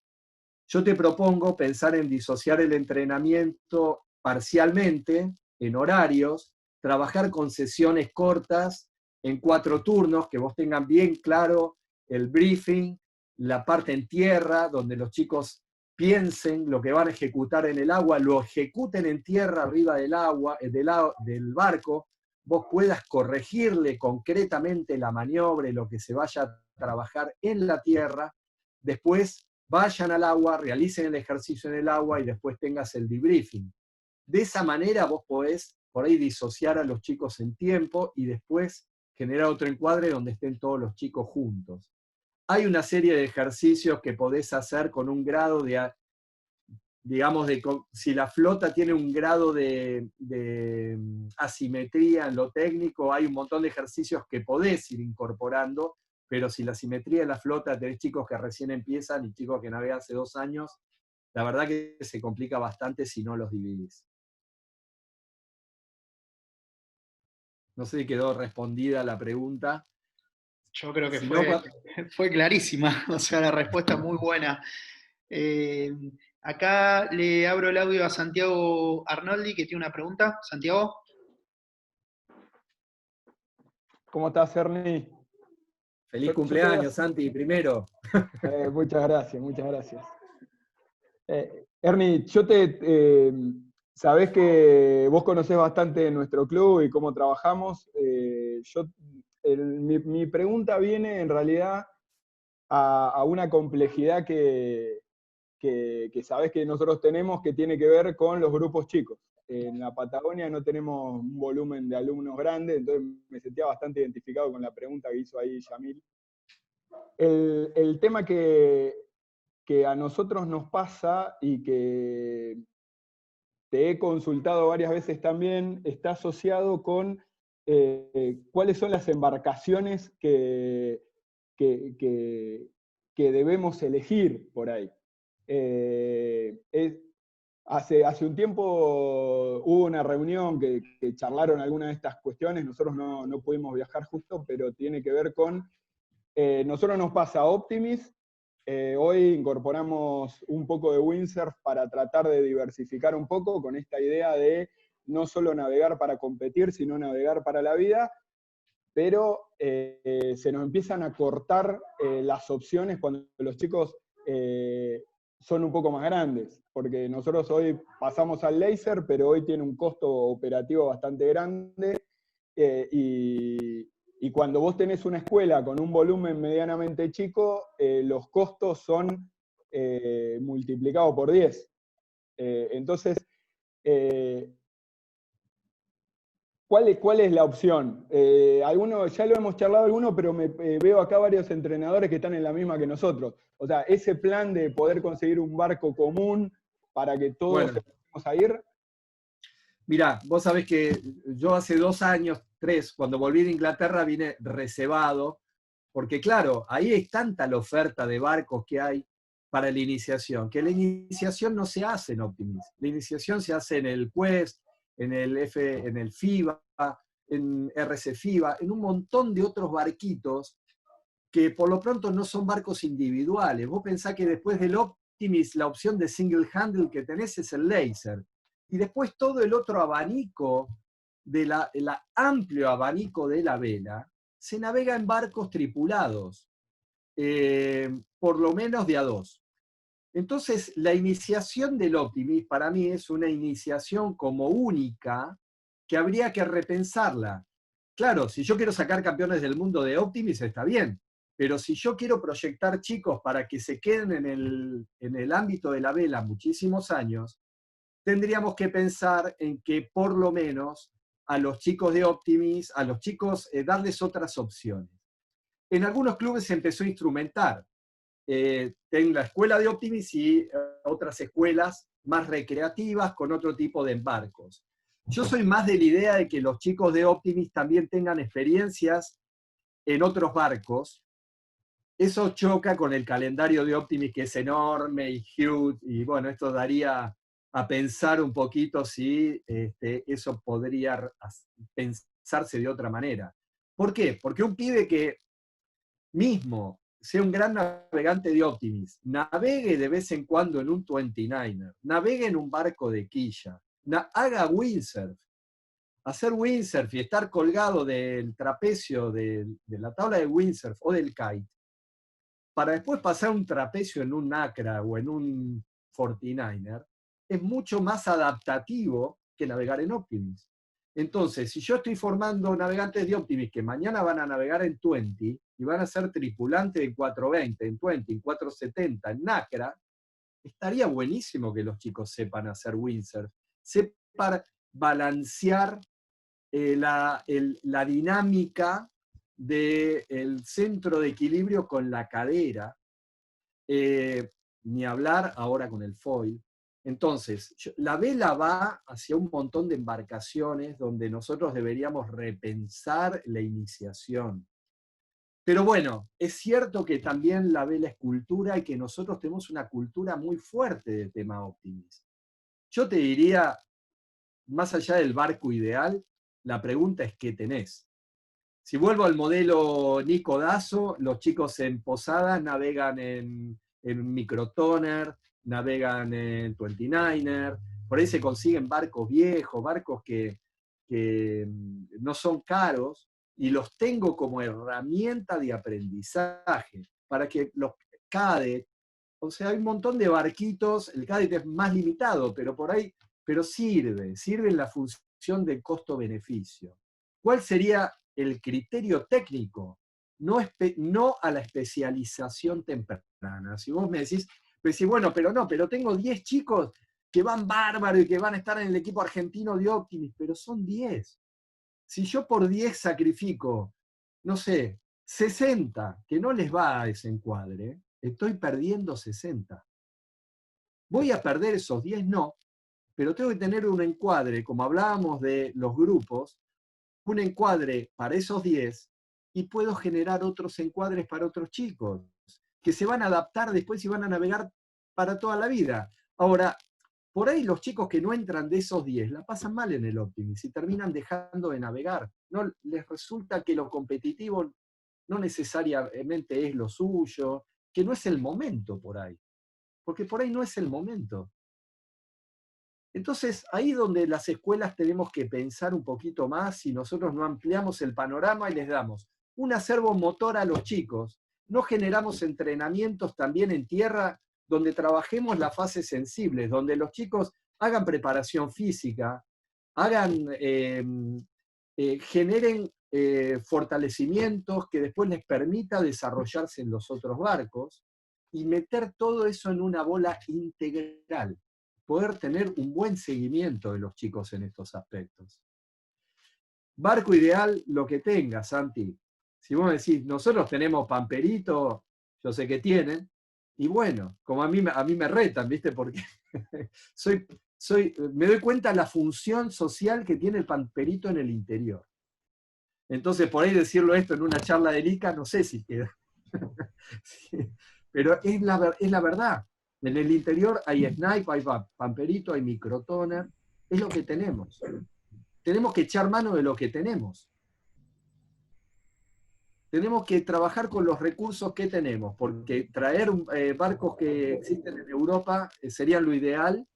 Yo te propongo pensar en disociar el entrenamiento parcialmente, en horarios, trabajar con sesiones cortas, en 4 turnos, que vos tengan bien claro el briefing, la parte en tierra, donde los chicos piensen lo que van a ejecutar en el agua, lo ejecuten en tierra arriba del agua, del barco, vos puedas corregirle concretamente la maniobra y lo que se vaya a trabajar en la tierra, después vayan al agua, realicen el ejercicio en el agua y después tengas el debriefing. De esa manera vos podés por ahí disociar a los chicos en tiempo y después generar otro encuadre donde estén todos los chicos juntos. Hay una serie de ejercicios que podés hacer con un grado de, digamos, si la flota tiene un grado de asimetría en lo técnico, hay un montón de ejercicios que podés ir incorporando, pero si la simetría de la flota tenés chicos que recién empiezan y chicos que navegan hace 2 años, la verdad que se complica bastante si no los dividís. No sé si quedó respondida la pregunta. Yo creo que Si fue clarísima, o sea, la respuesta es muy buena. Acá le abro el audio a Santiago Arnoldi, que tiene una pregunta. Santiago. ¿Cómo estás, Ernie? Feliz Yo te cumpleaños, Santi, primero. muchas gracias, muchas gracias. Ernie, sabés que vos conocés bastante nuestro club y cómo trabajamos. Mi pregunta viene en realidad a una complejidad que sabés que nosotros tenemos, que tiene que ver con los grupos chicos. En la Patagonia no tenemos un volumen de alumnos grande, entonces me sentía bastante identificado con la pregunta que hizo ahí Yamil. El tema que a nosotros nos pasa y que te he consultado varias veces también, está asociado con cuáles son las embarcaciones que debemos elegir por ahí. Hace un tiempo hubo una reunión que charlaron algunas de estas cuestiones, nosotros no pudimos viajar justo, pero tiene que ver con, nosotros nos pasa Optimis, hoy incorporamos un poco de windsurf para tratar de diversificar un poco con esta idea de no solo navegar para competir, sino navegar para la vida, pero se nos empiezan a cortar las opciones cuando los chicos son un poco más grandes, porque nosotros hoy pasamos al laser, pero hoy tiene un costo operativo bastante grande, y cuando vos tenés una escuela con un volumen medianamente chico, los costos son multiplicados por 10. Entonces, ¿cuál es la opción? Ya lo hemos charlado algunos, pero veo acá varios entrenadores que están en la misma que nosotros. O sea, ese plan de poder conseguir un barco común para que todos empecemos a ir. Mirá, vos sabés que yo hace 2 años, 3, cuando volví de Inglaterra vine reservado, porque claro, ahí es tanta la oferta de barcos que hay para la iniciación, que la iniciación no se hace en Optimis. La iniciación se hace en el Quest, en el FIBA, en RC FIBA, en un montón de otros barquitos que por lo pronto no son barcos individuales. Vos pensás que después del Optimis la opción de single handle que tenés es el laser. Y después todo el otro abanico, el amplio abanico de la vela, se navega en barcos tripulados, por lo menos de a 2. Entonces, la iniciación del Optimis para mí es una iniciación como única que habría que repensarla. Claro, si yo quiero sacar campeones del mundo de Optimis está bien, pero si yo quiero proyectar chicos para que se queden en el ámbito de la vela muchísimos años, tendríamos que pensar en que por lo menos a los chicos de Optimis, a los chicos darles otras opciones. En algunos clubes se empezó a instrumentar. En la escuela de Optimis y otras escuelas más recreativas con otro tipo de embarcos. Yo soy más de la idea de que los chicos de Optimis también tengan experiencias en otros barcos. Eso choca con el calendario de Optimis, que es enorme y huge, y bueno, esto daría a pensar un poquito si eso podría pensarse de otra manera. ¿Por qué? Porque un pibe que mismo sea un gran navegante de Optimis, navegue de vez en cuando en un 29er, navegue en un barco de quilla, haga windsurf. Hacer windsurf y estar colgado del trapecio de la tabla de windsurf o del kite, para después pasar un trapecio en un Acra o en un 49er, es mucho más adaptativo que navegar en Optimis. Entonces, si yo estoy formando navegantes de Optimis que mañana van a navegar en 20 y van a ser tripulantes en 420, en 20, en 470, en NACRA, estaría buenísimo que los chicos sepan hacer windsurf, sepan balancear la dinámica del centro de equilibrio con la cadera, ni hablar ahora con el foil. Entonces, la vela va hacia un montón de embarcaciones donde nosotros deberíamos repensar la iniciación. Pero bueno, es cierto que también la vela es cultura y que nosotros tenemos una cultura muy fuerte del tema Optimis. Yo te diría, más allá del barco ideal, la pregunta es ¿qué tenés? Si vuelvo al modelo Nico Dazo, los chicos en Posadas navegan en microtoner, navegan en 29er, por ahí se consiguen barcos viejos, barcos que no son caros, y los tengo como herramienta de aprendizaje, para que los cadet, o sea, hay un montón de barquitos, el cadet es más limitado, pero por ahí, pero sirve en la función de costo-beneficio. ¿Cuál sería el criterio técnico? No a la especialización temprana. Si vos me decís, bueno, pero tengo 10 chicos que van bárbaros y que van a estar en el equipo argentino de Optimis, pero son 10. Si yo por 10 sacrifico, no sé, 60, que no les va a ese encuadre, estoy perdiendo 60. ¿Voy a perder esos 10? No, pero tengo que tener un encuadre, como hablábamos de los grupos, un encuadre para esos 10 y puedo generar otros encuadres para otros chicos, que se van a adaptar después y van a navegar para toda la vida. Ahora, por ahí los chicos que no entran de esos 10 la pasan mal en el Optimis y terminan dejando de navegar. No, les resulta que lo competitivo no necesariamente es lo suyo, que no es el momento por ahí, porque por ahí no es el momento. Entonces, ahí donde las escuelas tenemos que pensar un poquito más si nosotros no ampliamos el panorama y les damos un acervo motor a los chicos, no generamos entrenamientos también en tierra donde trabajemos las fases sensibles, donde los chicos hagan preparación física, generen fortalecimientos que después les permita desarrollarse en los otros barcos y meter todo eso en una bola integral. Poder tener un buen seguimiento de los chicos en estos aspectos. Barco ideal, lo que tenga, Santi. Si vos decís, nosotros tenemos Pamperito, yo sé que tienen, y bueno, como a mí me retan, ¿viste? Porque me doy cuenta de la función social que tiene el Pamperito en el interior. Entonces, por ahí decirlo esto en una charla de LICA, no sé si queda. Sí, pero es la verdad. En el interior hay snipe, hay Pamperito, hay microtoner. Es lo que tenemos. Tenemos que echar mano de lo que tenemos. Tenemos que trabajar con los recursos que tenemos, porque traer barcos que existen en Europa sería lo ideal.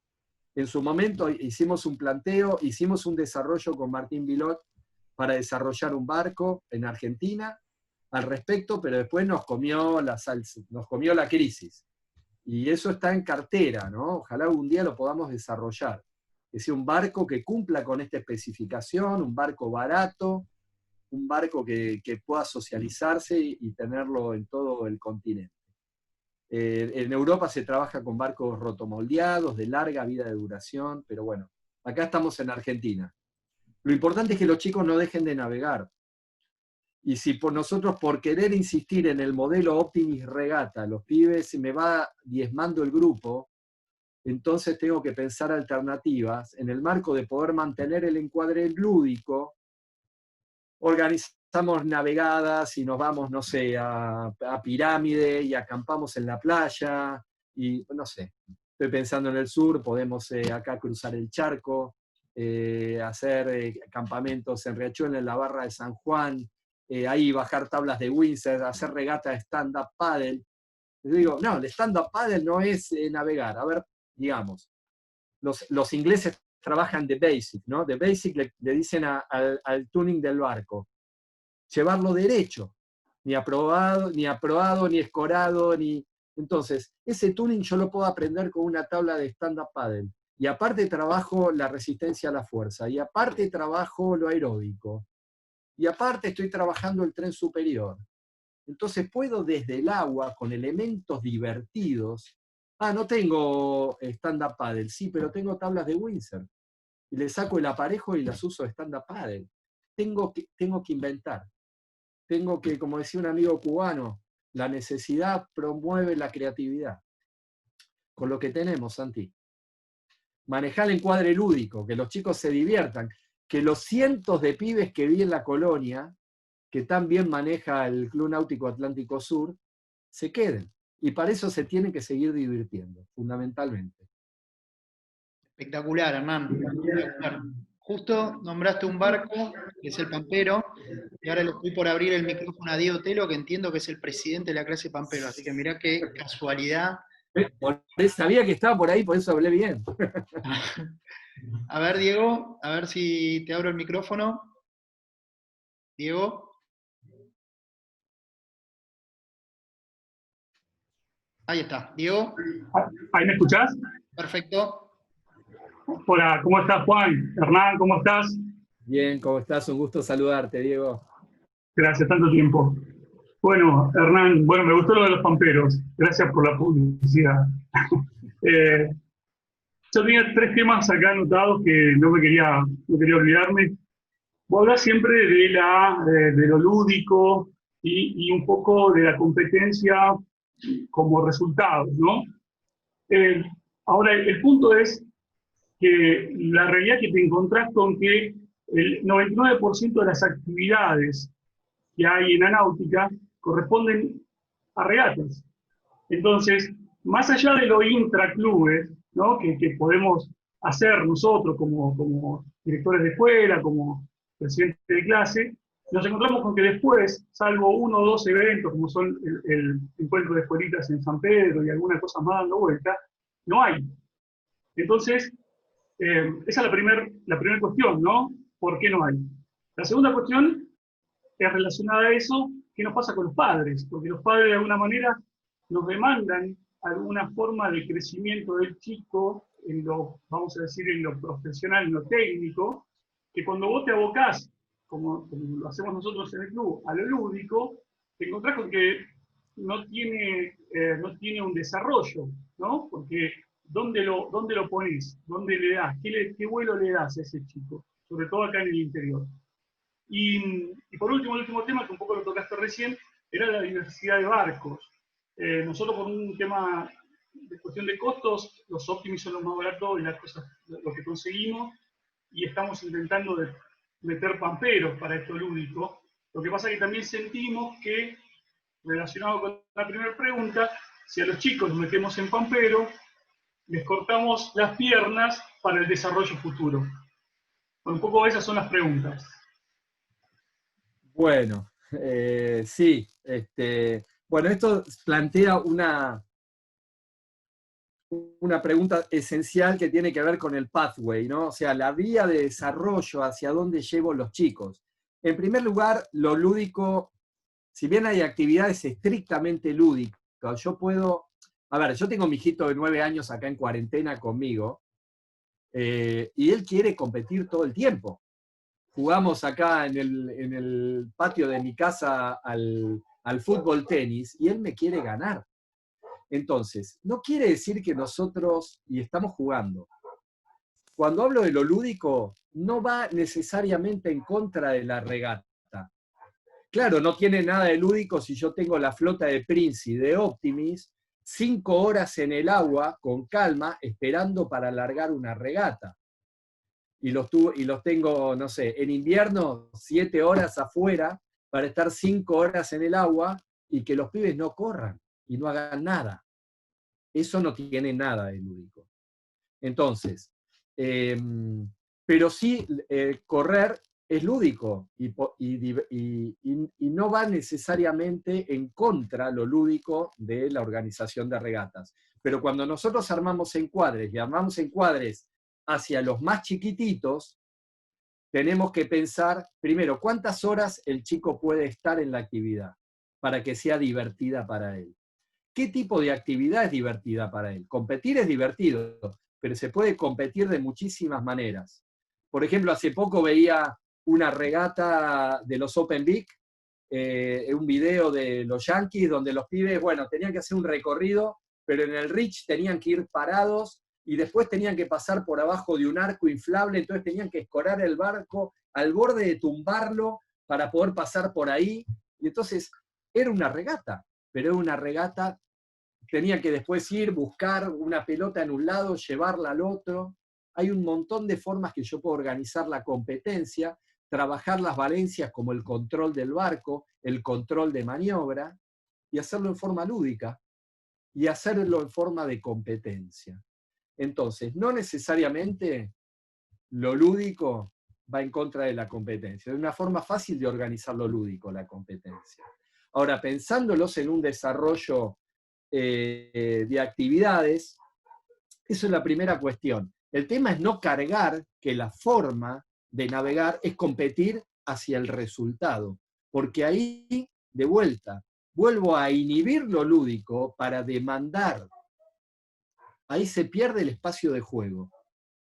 En su momento hicimos un planteo, hicimos un desarrollo con Martín Vilot para desarrollar un barco en Argentina al respecto, pero después nos comió la crisis. Y eso está en cartera, ¿no? Ojalá algún día lo podamos desarrollar. Que sea un barco que cumpla con esta especificación, un barco barato, un barco que pueda socializarse y tenerlo en todo el continente. En Europa se trabaja con barcos rotomoldeados, de larga vida de duración, pero bueno, acá estamos en Argentina. Lo importante es que los chicos no dejen de navegar. Y si nosotros por querer insistir en el modelo Optimis Regata, los pibes me va diezmando el grupo, entonces tengo que pensar alternativas en el marco de poder mantener el encuadre lúdico. Organizamos navegadas y nos vamos, no sé, a Pirámide y acampamos en la playa, y no sé, estoy pensando en el sur, podemos acá cruzar el charco, hacer campamentos en Riachuelo, en la Barra de San Juan, ahí bajar tablas de windsurf, hacer regata de stand-up paddle. Les digo, no, el stand-up paddle no es navegar. A ver, digamos, los ingleses trabajan de basic, ¿no? De basic le dicen al tuning del barco, llevarlo derecho, ni aprobado, ni escorado, ni... Entonces, ese tuning yo lo puedo aprender con una tabla de stand-up paddle. Y aparte trabajo la resistencia a la fuerza, y aparte trabajo lo aeróbico, y aparte estoy trabajando el tren superior. Entonces puedo desde el agua, con elementos divertidos, no tengo stand-up paddle, sí, pero tengo tablas de windsurf, y le saco el aparejo y las uso de stand-up paddle. Tengo que inventar. Tengo que, como decía un amigo cubano, la necesidad promueve la creatividad. Con lo que tenemos, Santi. Manejar el encuadre lúdico, que los chicos se diviertan, que los cientos de pibes que vi en la colonia, que tan bien maneja el Club Náutico Atlántico Sur, se queden. Y para eso se tienen que seguir divirtiendo, fundamentalmente. Espectacular, Hernán. Espectacular. Justo nombraste un barco, que es el Pampero, y ahora le estoy por abrir el micrófono a Diego Telo, que entiendo que es el presidente de la clase Pampero, así que mirá qué casualidad. Sabía que estaba por ahí, por eso hablé bien. A ver, Diego, a ver si te abro el micrófono. Diego. Ahí está. Diego, ¿Ahí me escuchás? perfecto. Hola, ¿cómo estás, Juan? Hernán, ¿cómo estás? Bien, ¿cómo estás? Un gusto saludarte, Diego. Gracias, tanto tiempo. Bueno, Hernán, bueno, me gustó lo de los pamperos. Gracias por la publicidad. Eh, yo tenía 3 temas acá anotados que no quería olvidarme. Vos hablás siempre de lo lúdico y un poco de la competencia como resultado, ¿no? Eh, Ahora, el punto es que la realidad que te encontrás con que el 99% de las actividades que hay en la náutica corresponden a regatas. Entonces, más allá de lo intraclubes, ¿no? que podemos hacer nosotros como directores de escuela, como presidente de clase, nos encontramos con que después, salvo 1 o 2 eventos, como son el encuentro de escuelitas en San Pedro y alguna cosa más dando vuelta, no hay. Entonces, esa es la primera cuestión, ¿no? ¿Por qué no hay? La segunda cuestión es relacionada a eso, ¿qué nos pasa con los padres? Porque los padres de alguna manera nos demandan alguna forma de crecimiento del chico en lo, vamos a decir, en lo profesional, en lo técnico, que cuando vos te abocás, como lo hacemos nosotros en el club, a lo lúdico, te encontrás con que no tiene un desarrollo, ¿no? Porque ¿dónde lo pones? ¿Dónde le das? ¿Qué vuelo le das a ese chico? Sobre todo acá en el interior. Y por último, el último tema, que un poco lo tocaste recién, era la diversidad de barcos. Nosotros por un tema de cuestión de costos, los Optimis son los más baratos y las cosas, lo que conseguimos, y estamos intentando de meter pamperos para esto lúdico. Lo que pasa es que también sentimos que, relacionado con la primera pregunta, si a los chicos los metemos en pampero, les cortamos las piernas para el desarrollo futuro. Bueno, un poco esas son las preguntas. Bueno, sí. Bueno, esto plantea una pregunta esencial que tiene que ver con el pathway, ¿no? O sea, la vía de desarrollo hacia dónde llevo los chicos. En primer lugar, lo lúdico, si bien hay actividades estrictamente lúdicas, yo puedo... A ver, yo tengo mi hijito de 9 años acá en cuarentena conmigo, y él quiere competir todo el tiempo. Jugamos acá en el patio de mi casa al fútbol tenis, y él me quiere ganar. Entonces, no quiere decir que nosotros, y estamos jugando, cuando hablo de lo lúdico, no va necesariamente en contra de la regata. Claro, no tiene nada de lúdico si yo tengo la flota de Prince y de Optimis 5 horas en el agua, con calma, esperando para largar una regata. Y los tengo, no sé, en invierno 7 horas afuera para estar 5 horas en el agua y que los pibes no corran y no hagan nada. Eso no tiene nada de lúdico. Entonces, pero sí, correr es lúdico y no va necesariamente en contra lo lúdico de la organización de regatas. Pero cuando nosotros armamos encuadres y armamos encuadres hacia los más chiquititos, tenemos que pensar, primero, cuántas horas el chico puede estar en la actividad para que sea divertida para él. ¿Qué tipo de actividad es divertida para él? Competir es divertido, pero se puede competir de muchísimas maneras. Por ejemplo, hace poco veía una regata de los Open Vic, un video de los Yankees, donde los pibes, bueno, tenían que hacer un recorrido, pero en el Reach tenían que ir parados y después tenían que pasar por abajo de un arco inflable, entonces tenían que escorar el barco al borde de tumbarlo para poder pasar por ahí. Y entonces era una regata, pero era una regata, tenían que después ir, buscar una pelota en un lado, llevarla al otro. Hay un montón de formas que yo puedo organizar la competencia, trabajar las valencias como el control del barco, el control de maniobra, y hacerlo en forma lúdica, y hacerlo en forma de competencia. Entonces, no necesariamente lo lúdico va en contra de la competencia. Es una forma fácil de organizar lo lúdico, la competencia. Ahora, pensándolos en un desarrollo de actividades, eso es la primera cuestión. El tema es no cargar que la forma de navegar es competir hacia el resultado, porque ahí, de vuelta, vuelvo a inhibir lo lúdico para demandar. Ahí se pierde el espacio de juego.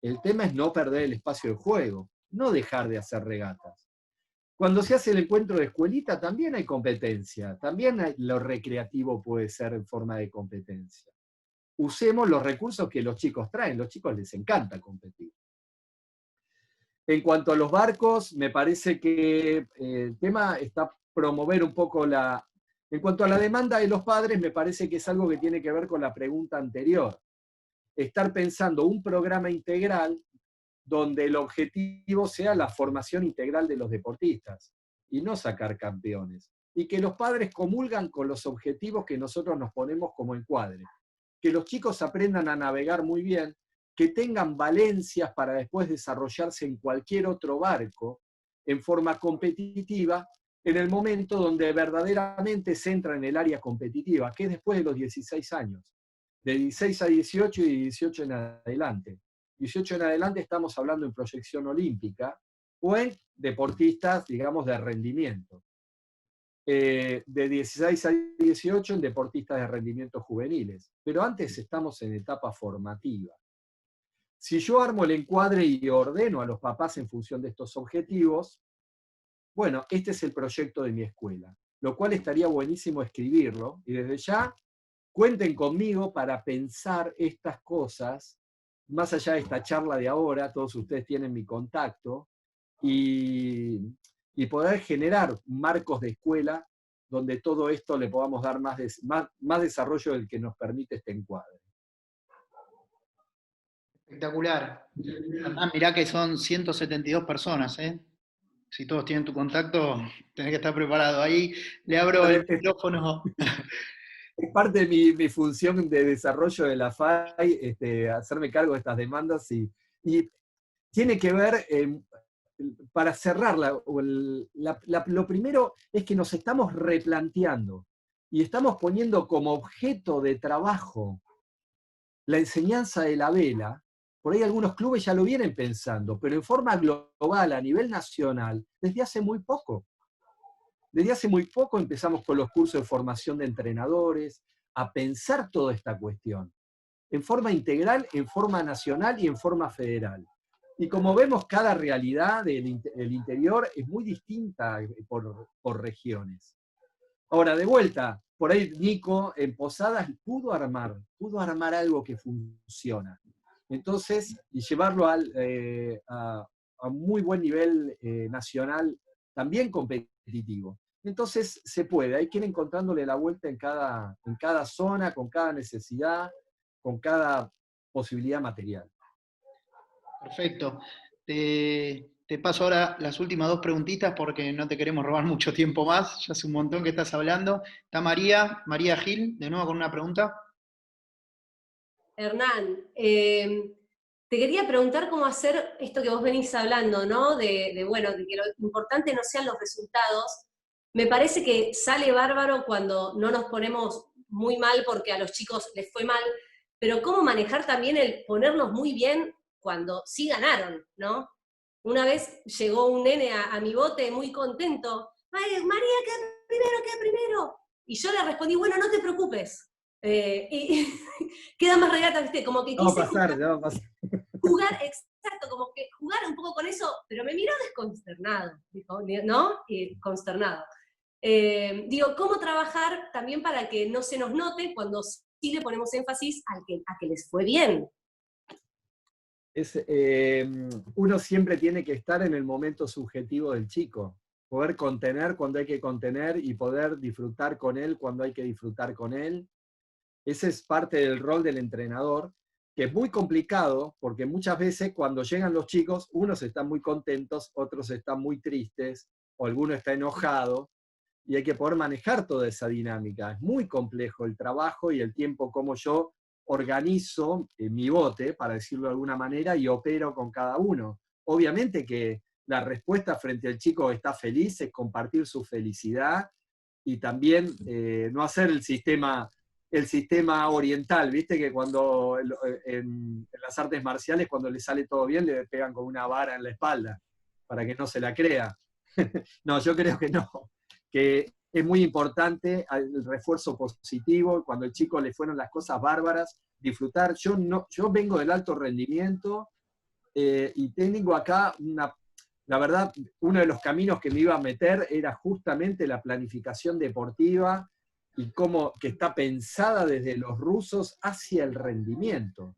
El tema es no perder el espacio de juego, no dejar de hacer regatas. Cuando se hace el encuentro de escuelita también hay competencia, también lo recreativo puede ser en forma de competencia. Usemos los recursos que los chicos traen, los chicos les encanta competir. En cuanto a los barcos, me parece que el tema está promover un poco la... En cuanto a la demanda de los padres, me parece que es algo que tiene que ver con la pregunta anterior. Estar pensando un programa integral donde el objetivo sea la formación integral de los deportistas y no sacar campeones. Y que los padres comulgan con los objetivos que nosotros nos ponemos como encuadre. Que los chicos aprendan a navegar muy bien, que tengan valencias para después desarrollarse en cualquier otro barco en forma competitiva, en el momento donde verdaderamente se entra en el área competitiva, que es después de los 16 años, de 16 a 18 y 18 en adelante. 18 en adelante estamos hablando en proyección olímpica o en deportistas, digamos, de rendimiento. De 16 a 18 en deportistas de rendimiento juveniles. Pero antes estamos en etapa formativa. Si yo armo el encuadre y ordeno a los papás en función de estos objetivos, bueno, este es el proyecto de mi escuela, lo cual estaría buenísimo escribirlo, y desde ya cuenten conmigo para pensar estas cosas, más allá de esta charla de ahora, todos ustedes tienen mi contacto, y poder generar marcos de escuela donde todo esto le podamos dar más desarrollo del que nos permite este encuadre. Espectacular. Mirá que son 172 personas, ¿eh? Si todos tienen tu contacto, tenés que estar preparado. Ahí le abro el micrófono. Es parte de mi función de desarrollo de la FAI, hacerme cargo de estas demandas y tiene que ver, para cerrar, lo primero es que nos estamos replanteando y estamos poniendo como objeto de trabajo la enseñanza de la vela. Por ahí algunos clubes ya lo vienen pensando, pero en forma global, a nivel nacional, desde hace muy poco. Desde hace muy poco empezamos con los cursos de formación de entrenadores, a pensar toda esta cuestión, en forma integral, en forma nacional y en forma federal. Y como vemos, cada realidad del interior es muy distinta por regiones. Ahora, de vuelta, por ahí Nico en Posadas pudo armar algo que funciona. Entonces, y llevarlo a muy buen nivel nacional, también competitivo. Entonces, se puede, hay que ir encontrándole la vuelta en cada zona, con cada necesidad, con cada posibilidad material. Perfecto. Te paso ahora las últimas dos preguntitas porque no te queremos robar mucho tiempo más, ya hace un montón que estás hablando. Está María Gil, de nuevo con una pregunta. Hernán, te quería preguntar cómo hacer esto que vos venís hablando, ¿no? De que lo importante no sean los resultados. Me parece que sale bárbaro cuando no nos ponemos muy mal porque a los chicos les fue mal, pero cómo manejar también el ponernos muy bien cuando sí ganaron, ¿no? Una vez llegó un nene a mi bote muy contento, ¡ay, María, queda primero! Y yo le respondí, bueno, no te preocupes. Y queda más regata, ¿viste? Como que quise jugar, exacto, como que jugar un poco con eso, pero me miró desconsternado, dijo, ¿no? Y consternado. Digo, ¿cómo trabajar también para que no se nos note cuando sí le ponemos énfasis a que les fue bien? Uno siempre tiene que estar en el momento subjetivo del chico, poder contener cuando hay que contener y poder disfrutar con él cuando hay que disfrutar con él. Ese es parte del rol del entrenador, que es muy complicado, porque muchas veces cuando llegan los chicos, unos están muy contentos, otros están muy tristes, o alguno está enojado, y hay que poder manejar toda esa dinámica. Es muy complejo el trabajo y el tiempo, como yo organizo mi bote, para decirlo de alguna manera, y opero con cada uno. Obviamente que la respuesta frente al chico que está feliz es compartir su felicidad y también no hacer el sistema oriental, viste que cuando en las artes marciales, cuando le sale todo bien, le pegan con una vara en la espalda, para que no se la crea. No, yo creo que no. Que es muy importante el refuerzo positivo, cuando al chico le fueron las cosas bárbaras, disfrutar. Yo vengo del alto rendimiento y tengo acá la verdad, uno de los caminos que me iba a meter era justamente la planificación deportiva y cómo que está pensada desde los rusos hacia el rendimiento.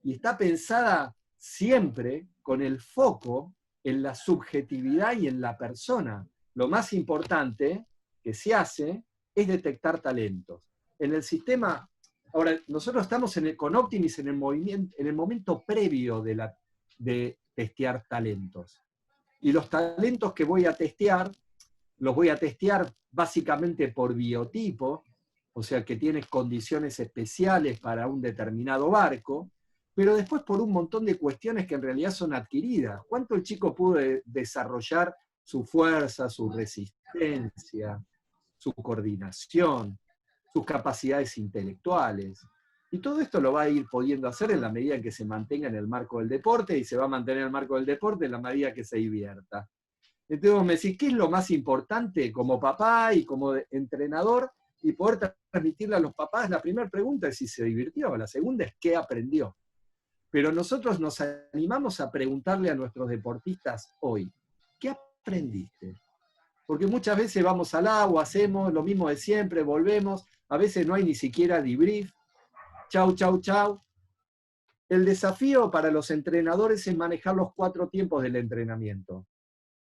Y está pensada siempre con el foco en la subjetividad y en la persona. Lo más importante que se hace es detectar talentos. En el sistema, ahora nosotros estamos con Optimis en el momento previo de testear talentos. Y los talentos que voy a testear, los voy a testear básicamente por biotipo, o sea que tienes condiciones especiales para un determinado barco, pero después por un montón de cuestiones que en realidad son adquiridas. ¿Cuánto el chico pudo desarrollar su fuerza, su resistencia, su coordinación, sus capacidades intelectuales? Y todo esto lo va a ir pudiendo hacer en la medida en que se mantenga en el marco del deporte, y se va a mantener en el marco del deporte en la medida que se divierta. Entonces vos me decís, ¿qué es lo más importante como papá y como entrenador? Y poder transmitirle a los papás, la primera pregunta es si se divirtió, la segunda es qué aprendió. Pero nosotros nos animamos a preguntarle a nuestros deportistas hoy, ¿qué aprendiste? Porque muchas veces vamos al agua, hacemos lo mismo de siempre, volvemos, a veces no hay ni siquiera debrief, chau, chau, chau. El desafío para los entrenadores es manejar los 4 tiempos del entrenamiento.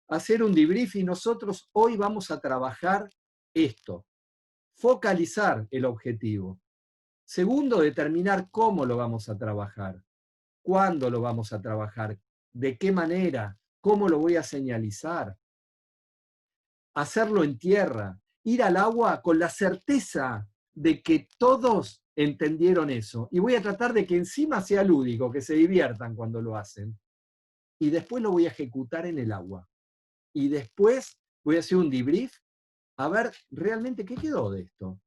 Hacer un debrief y nosotros hoy vamos a trabajar esto. Focalizar el objetivo. Segundo, determinar cómo lo vamos a trabajar. ¿Cuándo lo vamos a trabajar? ¿De qué manera? ¿Cómo lo voy a señalizar? Hacerlo en tierra. Ir al agua con la certeza de que todos entendieron eso. Y voy a tratar de que encima sea lúdico, que se diviertan cuando lo hacen. Y después lo voy a ejecutar en el agua. Y después voy a hacer un debrief a ver realmente qué quedó de esto.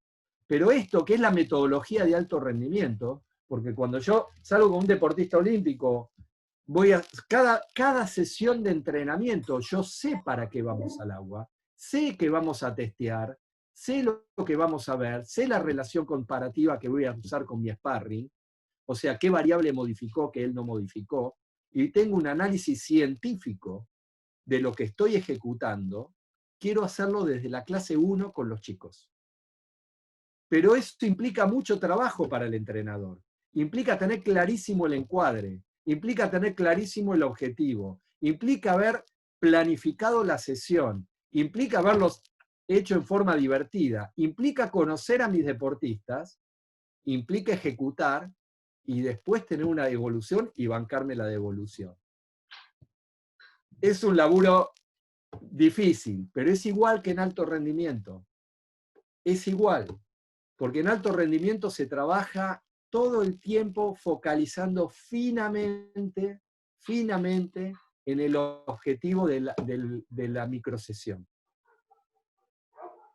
Pero esto, que es la metodología de alto rendimiento, porque cuando yo salgo con un deportista olímpico, cada sesión de entrenamiento, yo sé para qué vamos al agua, sé que vamos a testear, sé lo que vamos a ver, sé la relación comparativa que voy a usar con mi sparring, o sea, qué variable modificó que él no modificó, y tengo un análisis científico de lo que estoy ejecutando. Quiero hacerlo desde la clase 1 con los chicos. Pero esto implica mucho trabajo para el entrenador. Implica tener clarísimo el encuadre, implica tener clarísimo el objetivo, implica haber planificado la sesión, implica haberlos hecho en forma divertida, implica conocer a mis deportistas, implica ejecutar y después tener una devolución y bancarme la devolución. Es un laburo difícil, pero es igual que en alto rendimiento. Es igual, porque en alto rendimiento se trabaja todo el tiempo focalizando finamente en el objetivo de la microsesión.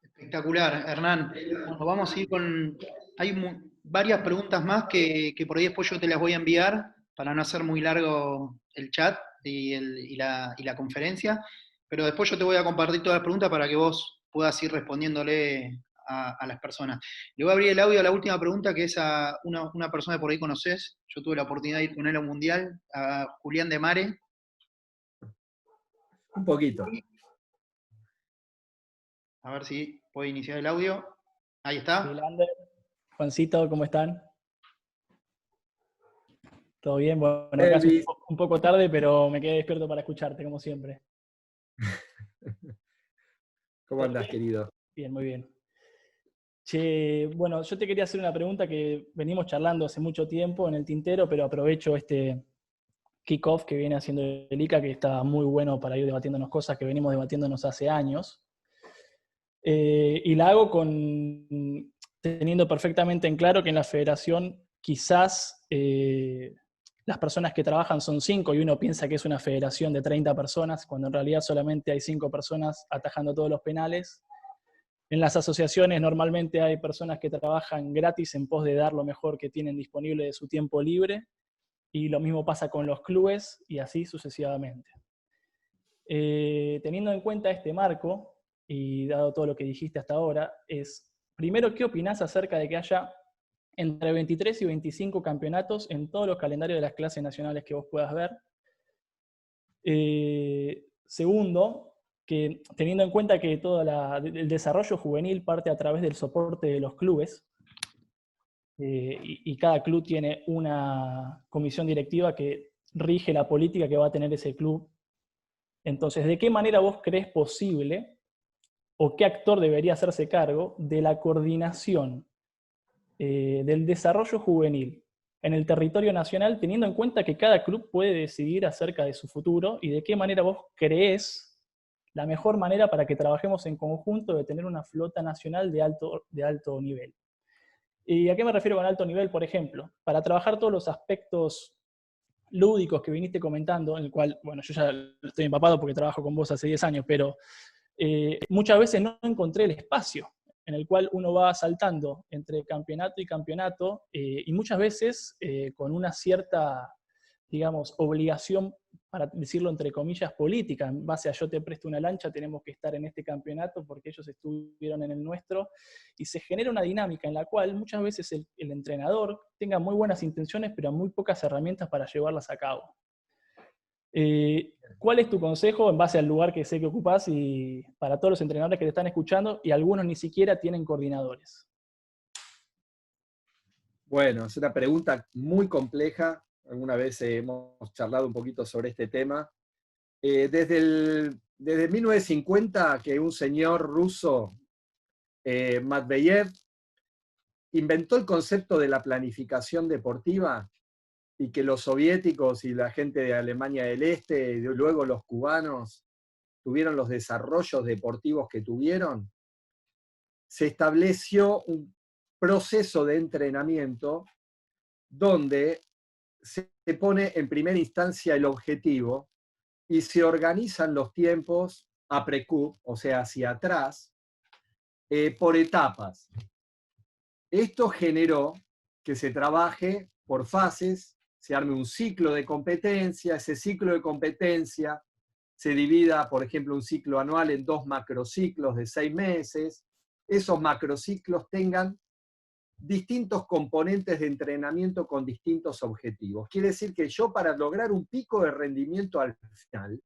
Espectacular, Hernán. Bueno, vamos a ir con... Hay varias preguntas más que por ahí después yo te las voy a enviar para no hacer muy largo el chat y la conferencia, pero después yo te voy a compartir todas las preguntas para que vos puedas ir respondiéndole a las personas. Le voy a abrir el audio a la última pregunta, que es a una persona que por ahí conocés. Yo tuve la oportunidad de ir con él a un mundial, a Julián de Mare. Un poquito. A ver si puede iniciar el audio. Ahí está. Lander, Juancito, ¿cómo están? ¿Todo bien? Bueno, acá es un poco tarde, pero me quedé despierto para escucharte, como siempre. ¿Cómo andás, querido? Bien, muy bien. Che, bueno, yo te quería hacer una pregunta que venimos charlando hace mucho tiempo en el tintero, pero aprovecho este kickoff que viene haciendo el ICA, que está muy bueno para ir debatiéndonos cosas que venimos debatiéndonos hace años. Y la hago teniendo perfectamente en claro que en la federación quizás las personas que trabajan son 5 y uno piensa que es una federación de 30 personas, cuando en realidad solamente hay 5 personas atajando todos los penales. En las asociaciones normalmente hay personas que trabajan gratis en pos de dar lo mejor que tienen disponible de su tiempo libre, y lo mismo pasa con los clubes y así sucesivamente. Teniendo en cuenta este marco, y dado todo lo que dijiste hasta ahora, es, primero, ¿qué opinás acerca de que haya entre 23 y 25 campeonatos en todos los calendarios de las clases nacionales que vos puedas ver? Segundo, que teniendo en cuenta que todo el desarrollo juvenil parte a través del soporte de los clubes, y cada club tiene una comisión directiva que rige la política que va a tener ese club. Entonces, ¿de qué manera vos crees posible, o qué actor debería hacerse cargo de la coordinación del desarrollo juvenil en el territorio nacional, teniendo en cuenta que cada club puede decidir acerca de su futuro, y de qué manera vos creés la mejor manera para que trabajemos en conjunto de tener una flota nacional de alto nivel? ¿Y a qué me refiero con alto nivel? Por ejemplo, para trabajar todos los aspectos lúdicos que viniste comentando, en el cual, bueno, yo ya estoy empapado porque trabajo con vos hace 10 años, pero muchas veces no encontré el espacio en el cual uno va saltando entre campeonato y campeonato, y muchas veces con una cierta, digamos, obligación, para decirlo entre comillas, política, en base a yo te presto una lancha, tenemos que estar en este campeonato porque ellos estuvieron en el nuestro, y se genera una dinámica en la cual muchas veces el entrenador tenga muy buenas intenciones, pero muy pocas herramientas para llevarlas a cabo. ¿Cuál es tu consejo en base al lugar que sé que ocupás, y para todos los entrenadores que te están escuchando, y algunos ni siquiera tienen coordinadores? Bueno, es una pregunta muy compleja. Alguna vez hemos charlado un poquito sobre este tema. Desde 1950, que un señor ruso, Matveyev, inventó el concepto de la planificación deportiva, y que los soviéticos y la gente de Alemania del Este, y luego los cubanos, tuvieron los desarrollos deportivos que tuvieron, se estableció un proceso de entrenamiento donde se pone en primera instancia el objetivo y se organizan los tiempos après-coup, o sea, hacia atrás, por etapas. Esto generó que se trabaje por fases, se arme un ciclo de competencia, ese ciclo de competencia se divida, por ejemplo, un ciclo anual en 2 macrociclos de 6 meses, esos macrociclos tengan distintos componentes de entrenamiento con distintos objetivos. Quiere decir que yo, para lograr un pico de rendimiento al final,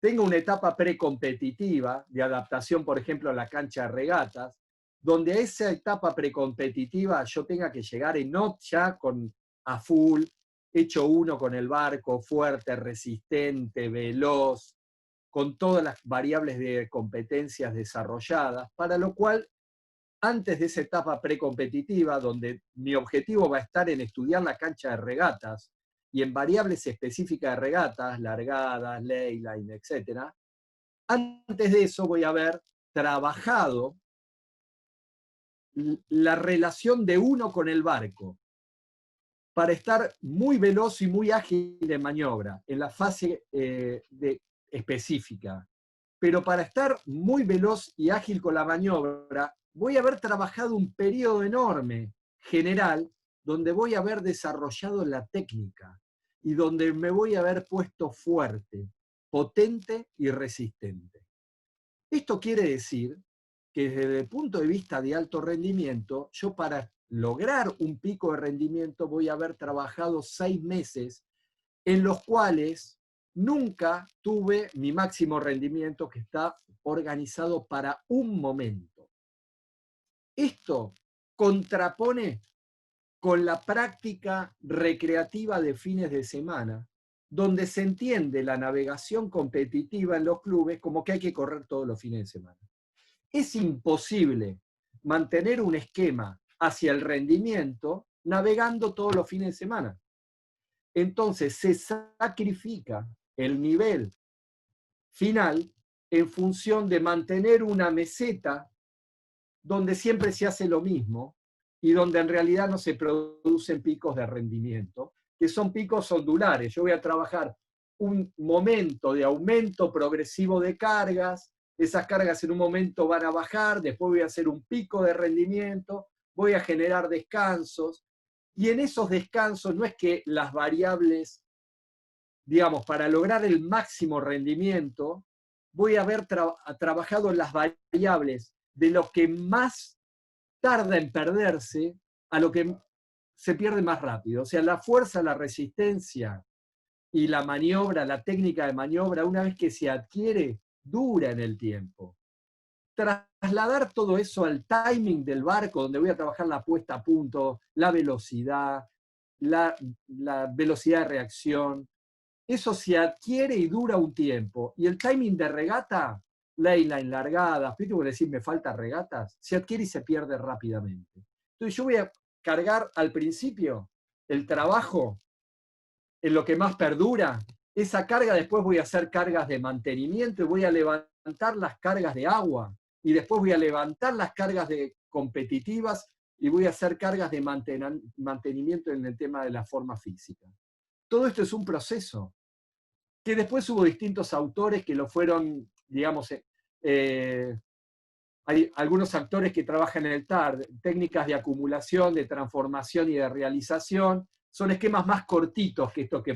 tengo una etapa precompetitiva de adaptación, por ejemplo, a la cancha de regatas, donde a esa etapa precompetitiva yo tenga que llegar en ya a full, hecho uno con el barco, fuerte, resistente, veloz, con todas las variables de competencias desarrolladas, para lo cual, antes de esa etapa precompetitiva, donde mi objetivo va a estar en estudiar la cancha de regatas y en variables específicas de regatas, largadas, leyline, etc., antes de eso voy a haber trabajado la relación de uno con el barco, para estar muy veloz y muy ágil en maniobra, en la fase específica. Pero para estar muy veloz y ágil con la maniobra, voy a haber trabajado un periodo enorme, general, donde voy a haber desarrollado la técnica y donde me voy a haber puesto fuerte, potente y resistente. Esto quiere decir que desde el punto de vista de alto rendimiento, yo, para lograr un pico de rendimiento, voy a haber trabajado 6 meses en los cuales nunca tuve mi máximo rendimiento, que está organizado para un momento. Esto contrapone con la práctica recreativa de fines de semana, donde se entiende la navegación competitiva en los clubes como que hay que correr todos los fines de semana. Es imposible mantener un esquema hacia el rendimiento navegando todos los fines de semana. Entonces se sacrifica el nivel final en función de mantener una meseta donde siempre se hace lo mismo y donde en realidad no se producen picos de rendimiento, que son picos ondulares. Yo voy a trabajar un momento de aumento progresivo de cargas, esas cargas en un momento van a bajar, después voy a hacer un pico de rendimiento, voy a generar descansos, y en esos descansos no es que las variables, digamos, para lograr el máximo rendimiento, voy a haber trabajado las variables de lo que más tarda en perderse a lo que se pierde más rápido. O sea, la fuerza, la resistencia y la maniobra, la técnica de maniobra, una vez que se adquiere, dura en el tiempo. Trasladar todo eso al timing del barco, donde voy a trabajar la puesta a punto, la velocidad, la velocidad de reacción, eso se adquiere y dura un tiempo. Y el timing de regata, leyline, largada, ¿viste cómo decir me falta regatas? Se adquiere y se pierde rápidamente. Entonces yo voy a cargar al principio el trabajo en lo que más perdura. Esa carga después voy a hacer cargas de mantenimiento y voy a levantar las cargas de agua. Y después voy a levantar las cargas de competitivas y voy a hacer cargas de mantenimiento en el tema de la forma física. Todo esto es un proceso, que después hubo distintos autores que lo fueron, digamos, hay algunos actores que trabajan en el TAR, técnicas de acumulación, de transformación y de realización, son esquemas más cortitos que esto que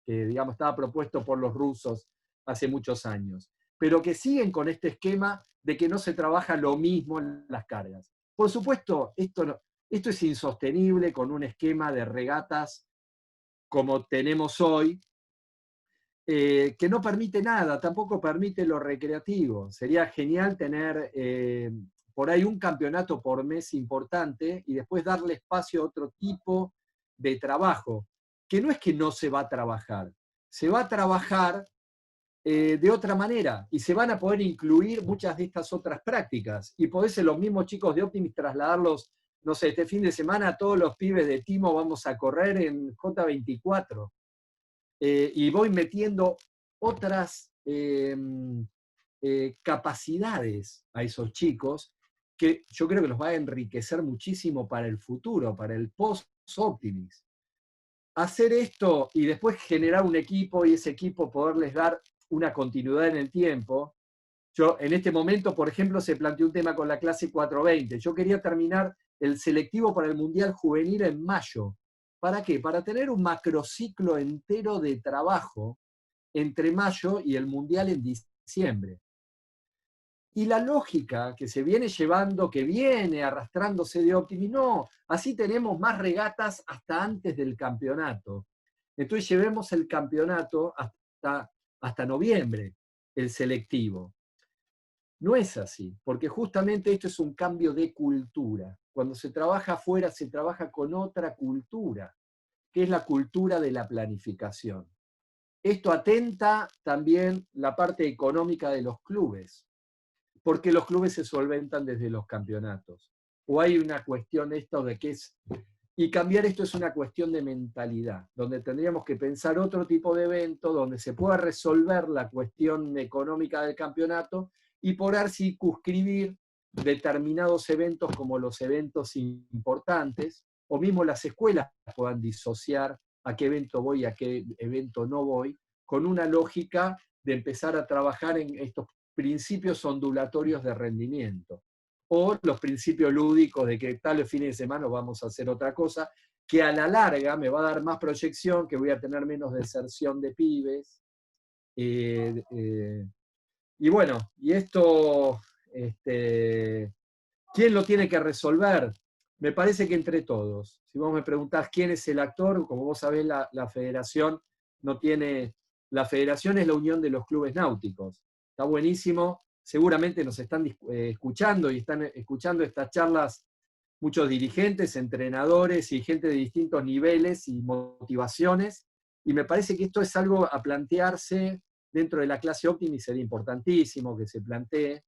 digamos, estaba propuesto por los rusos hace muchos años, pero que siguen con este esquema de que no se trabaja lo mismo en las cargas. Por supuesto, esto es insostenible con un esquema de regatas como tenemos hoy, que no permite nada, tampoco permite lo recreativo. Sería genial tener por ahí un campeonato por mes importante y después darle espacio a otro tipo de trabajo, que no es que no se va a trabajar, se va a trabajar de otra manera y se van a poder incluir muchas de estas otras prácticas y podés ser los mismos chicos de Optimis trasladarlos, no sé, este fin de semana a todos los pibes de Timo vamos a correr en J24. Y voy metiendo otras capacidades a esos chicos que yo creo que los va a enriquecer muchísimo para el futuro, para el post-Optimis. Hacer esto y después generar un equipo y ese equipo poderles dar una continuidad en el tiempo. Yo en este momento, por ejemplo, se planteó un tema con la clase 420. Yo quería terminar el selectivo para el Mundial Juvenil en mayo. ¿Para qué? Para tener un macrociclo entero de trabajo entre mayo y el Mundial en diciembre. Y la lógica que se viene llevando, que viene arrastrándose de Optimis, no, así tenemos más regatas hasta antes del campeonato. Entonces llevemos el campeonato hasta noviembre, el selectivo. No es así, porque justamente esto es un cambio de cultura. Cuando se trabaja afuera, se trabaja con otra cultura, que es la cultura de la planificación. Esto atenta también la parte económica de los clubes, porque los clubes se solventan desde los campeonatos. O hay una cuestión esto de que es... Y cambiar esto es una cuestión de mentalidad, donde tendríamos que pensar otro tipo de evento, donde se pueda resolver la cuestión económica del campeonato y poder circunscribir determinados eventos como los eventos importantes, o mismo las escuelas puedan disociar a qué evento voy y a qué evento no voy, con una lógica de empezar a trabajar en estos principios ondulatorios de rendimiento, o los principios lúdicos de que tal fines de semana vamos a hacer otra cosa, que a la larga me va a dar más proyección, que voy a tener menos deserción de pibes. Y bueno, y esto, ¿quién lo tiene que resolver? Me parece que entre todos. Si vos me preguntás quién es el actor, como vos sabés, la federación no tiene... La federación es la unión de los clubes náuticos. Está buenísimo. Seguramente nos están escuchando y están escuchando estas charlas muchos dirigentes, entrenadores y gente de distintos niveles y motivaciones. Y me parece que esto es algo a plantearse dentro de la clase Optimis, sería importantísimo que se plantee,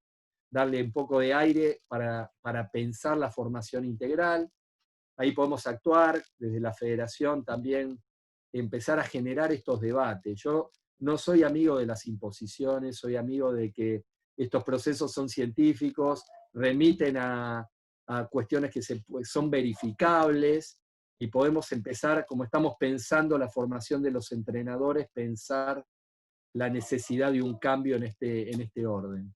darle un poco de aire para pensar la formación integral. Ahí podemos actuar desde la federación también, empezar a generar estos debates. Yo no soy amigo de las imposiciones, soy amigo de que estos procesos son científicos, remiten a cuestiones que son verificables, y podemos empezar, como estamos pensando la formación de los entrenadores, pensar la necesidad de un cambio en este orden.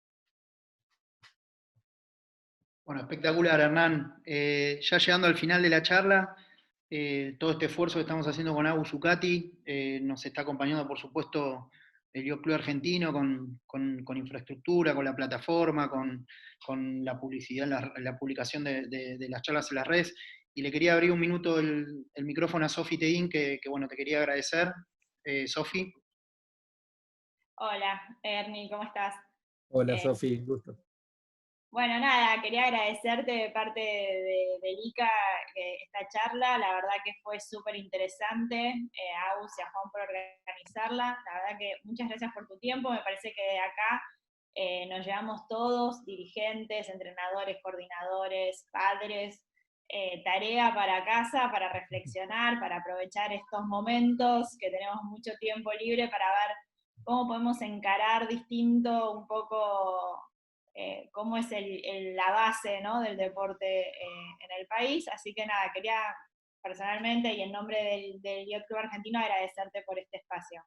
Bueno, espectacular, Hernán. Ya llegando al final de la charla, todo este esfuerzo que estamos haciendo con Agus Zuccati nos está acompañando, por supuesto, Yacht Club Argentino con infraestructura, con la plataforma, con la publicidad, la publicación de las charlas en las redes. Y le quería abrir un minuto el micrófono a Sofi Teín, que bueno, te quería agradecer. Sofi. Hola, Ernie, ¿cómo estás? Hola, Sofi, gusto. Bueno, nada, quería agradecerte de parte de ICA esta charla, la verdad que fue súper interesante, a Agus y a Juan por organizarla, la verdad que muchas gracias por tu tiempo, me parece que de acá nos llevamos todos, dirigentes, entrenadores, coordinadores, padres, tarea para casa, para reflexionar, para aprovechar estos momentos que tenemos mucho tiempo libre para ver cómo podemos encarar distinto un poco cómo es la base, ¿no?, del deporte en el país. Así que nada, quería personalmente y en nombre del Yacht Club Argentino agradecerte por este espacio.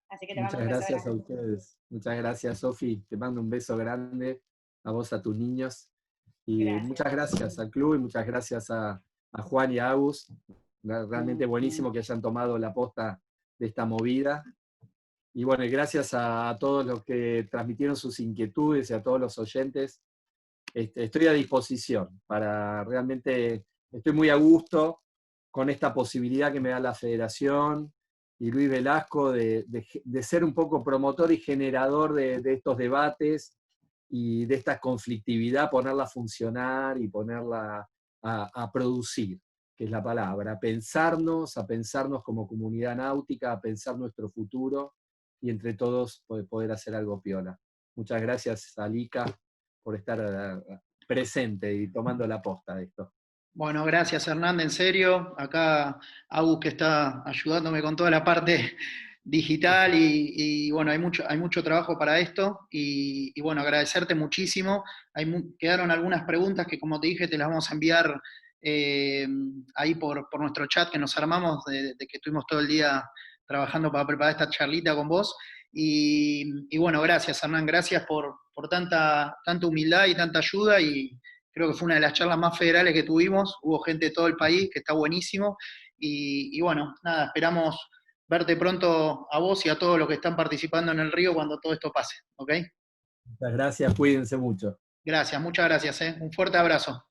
Así que te mando un beso grande. Muchas gracias a ustedes. Muchas gracias, Sofi. Te mando un beso grande a vos, a tus niños. Y gracias. Muchas gracias al club y muchas gracias a Juan y a Agus. Realmente buenísimo que hayan tomado la posta de esta movida. Y bueno, y gracias a todos los que transmitieron sus inquietudes y a todos los oyentes. Estoy a disposición para realmente, estoy muy a gusto con esta posibilidad que me da la Federación y Luis Velasco de ser un poco promotor y generador de estos debates y de esta conflictividad, ponerla a funcionar y ponerla a producir, que es la palabra, a pensarnos como comunidad náutica, a pensar nuestro futuro y entre todos poder hacer algo piola. Muchas gracias a Lika por estar presente y tomando la posta de esto. Bueno, gracias Hernán, en serio. Acá Agus que está ayudándome con toda la parte digital y bueno, hay mucho trabajo para esto y bueno, agradecerte muchísimo. Quedaron algunas preguntas que como te dije te las vamos a enviar ahí por nuestro chat que nos armamos de que estuvimos todo el día trabajando para preparar esta charlita con vos. Y bueno, gracias Hernán, gracias por tanta humildad y tanta ayuda y creo que fue una de las charlas más federales que tuvimos, hubo gente de todo el país, que está buenísimo, y bueno, nada, esperamos verte pronto a vos y a todos los que están participando en el río cuando todo esto pase, ¿ok? Muchas gracias, cuídense mucho. Gracias, muchas gracias, un fuerte abrazo.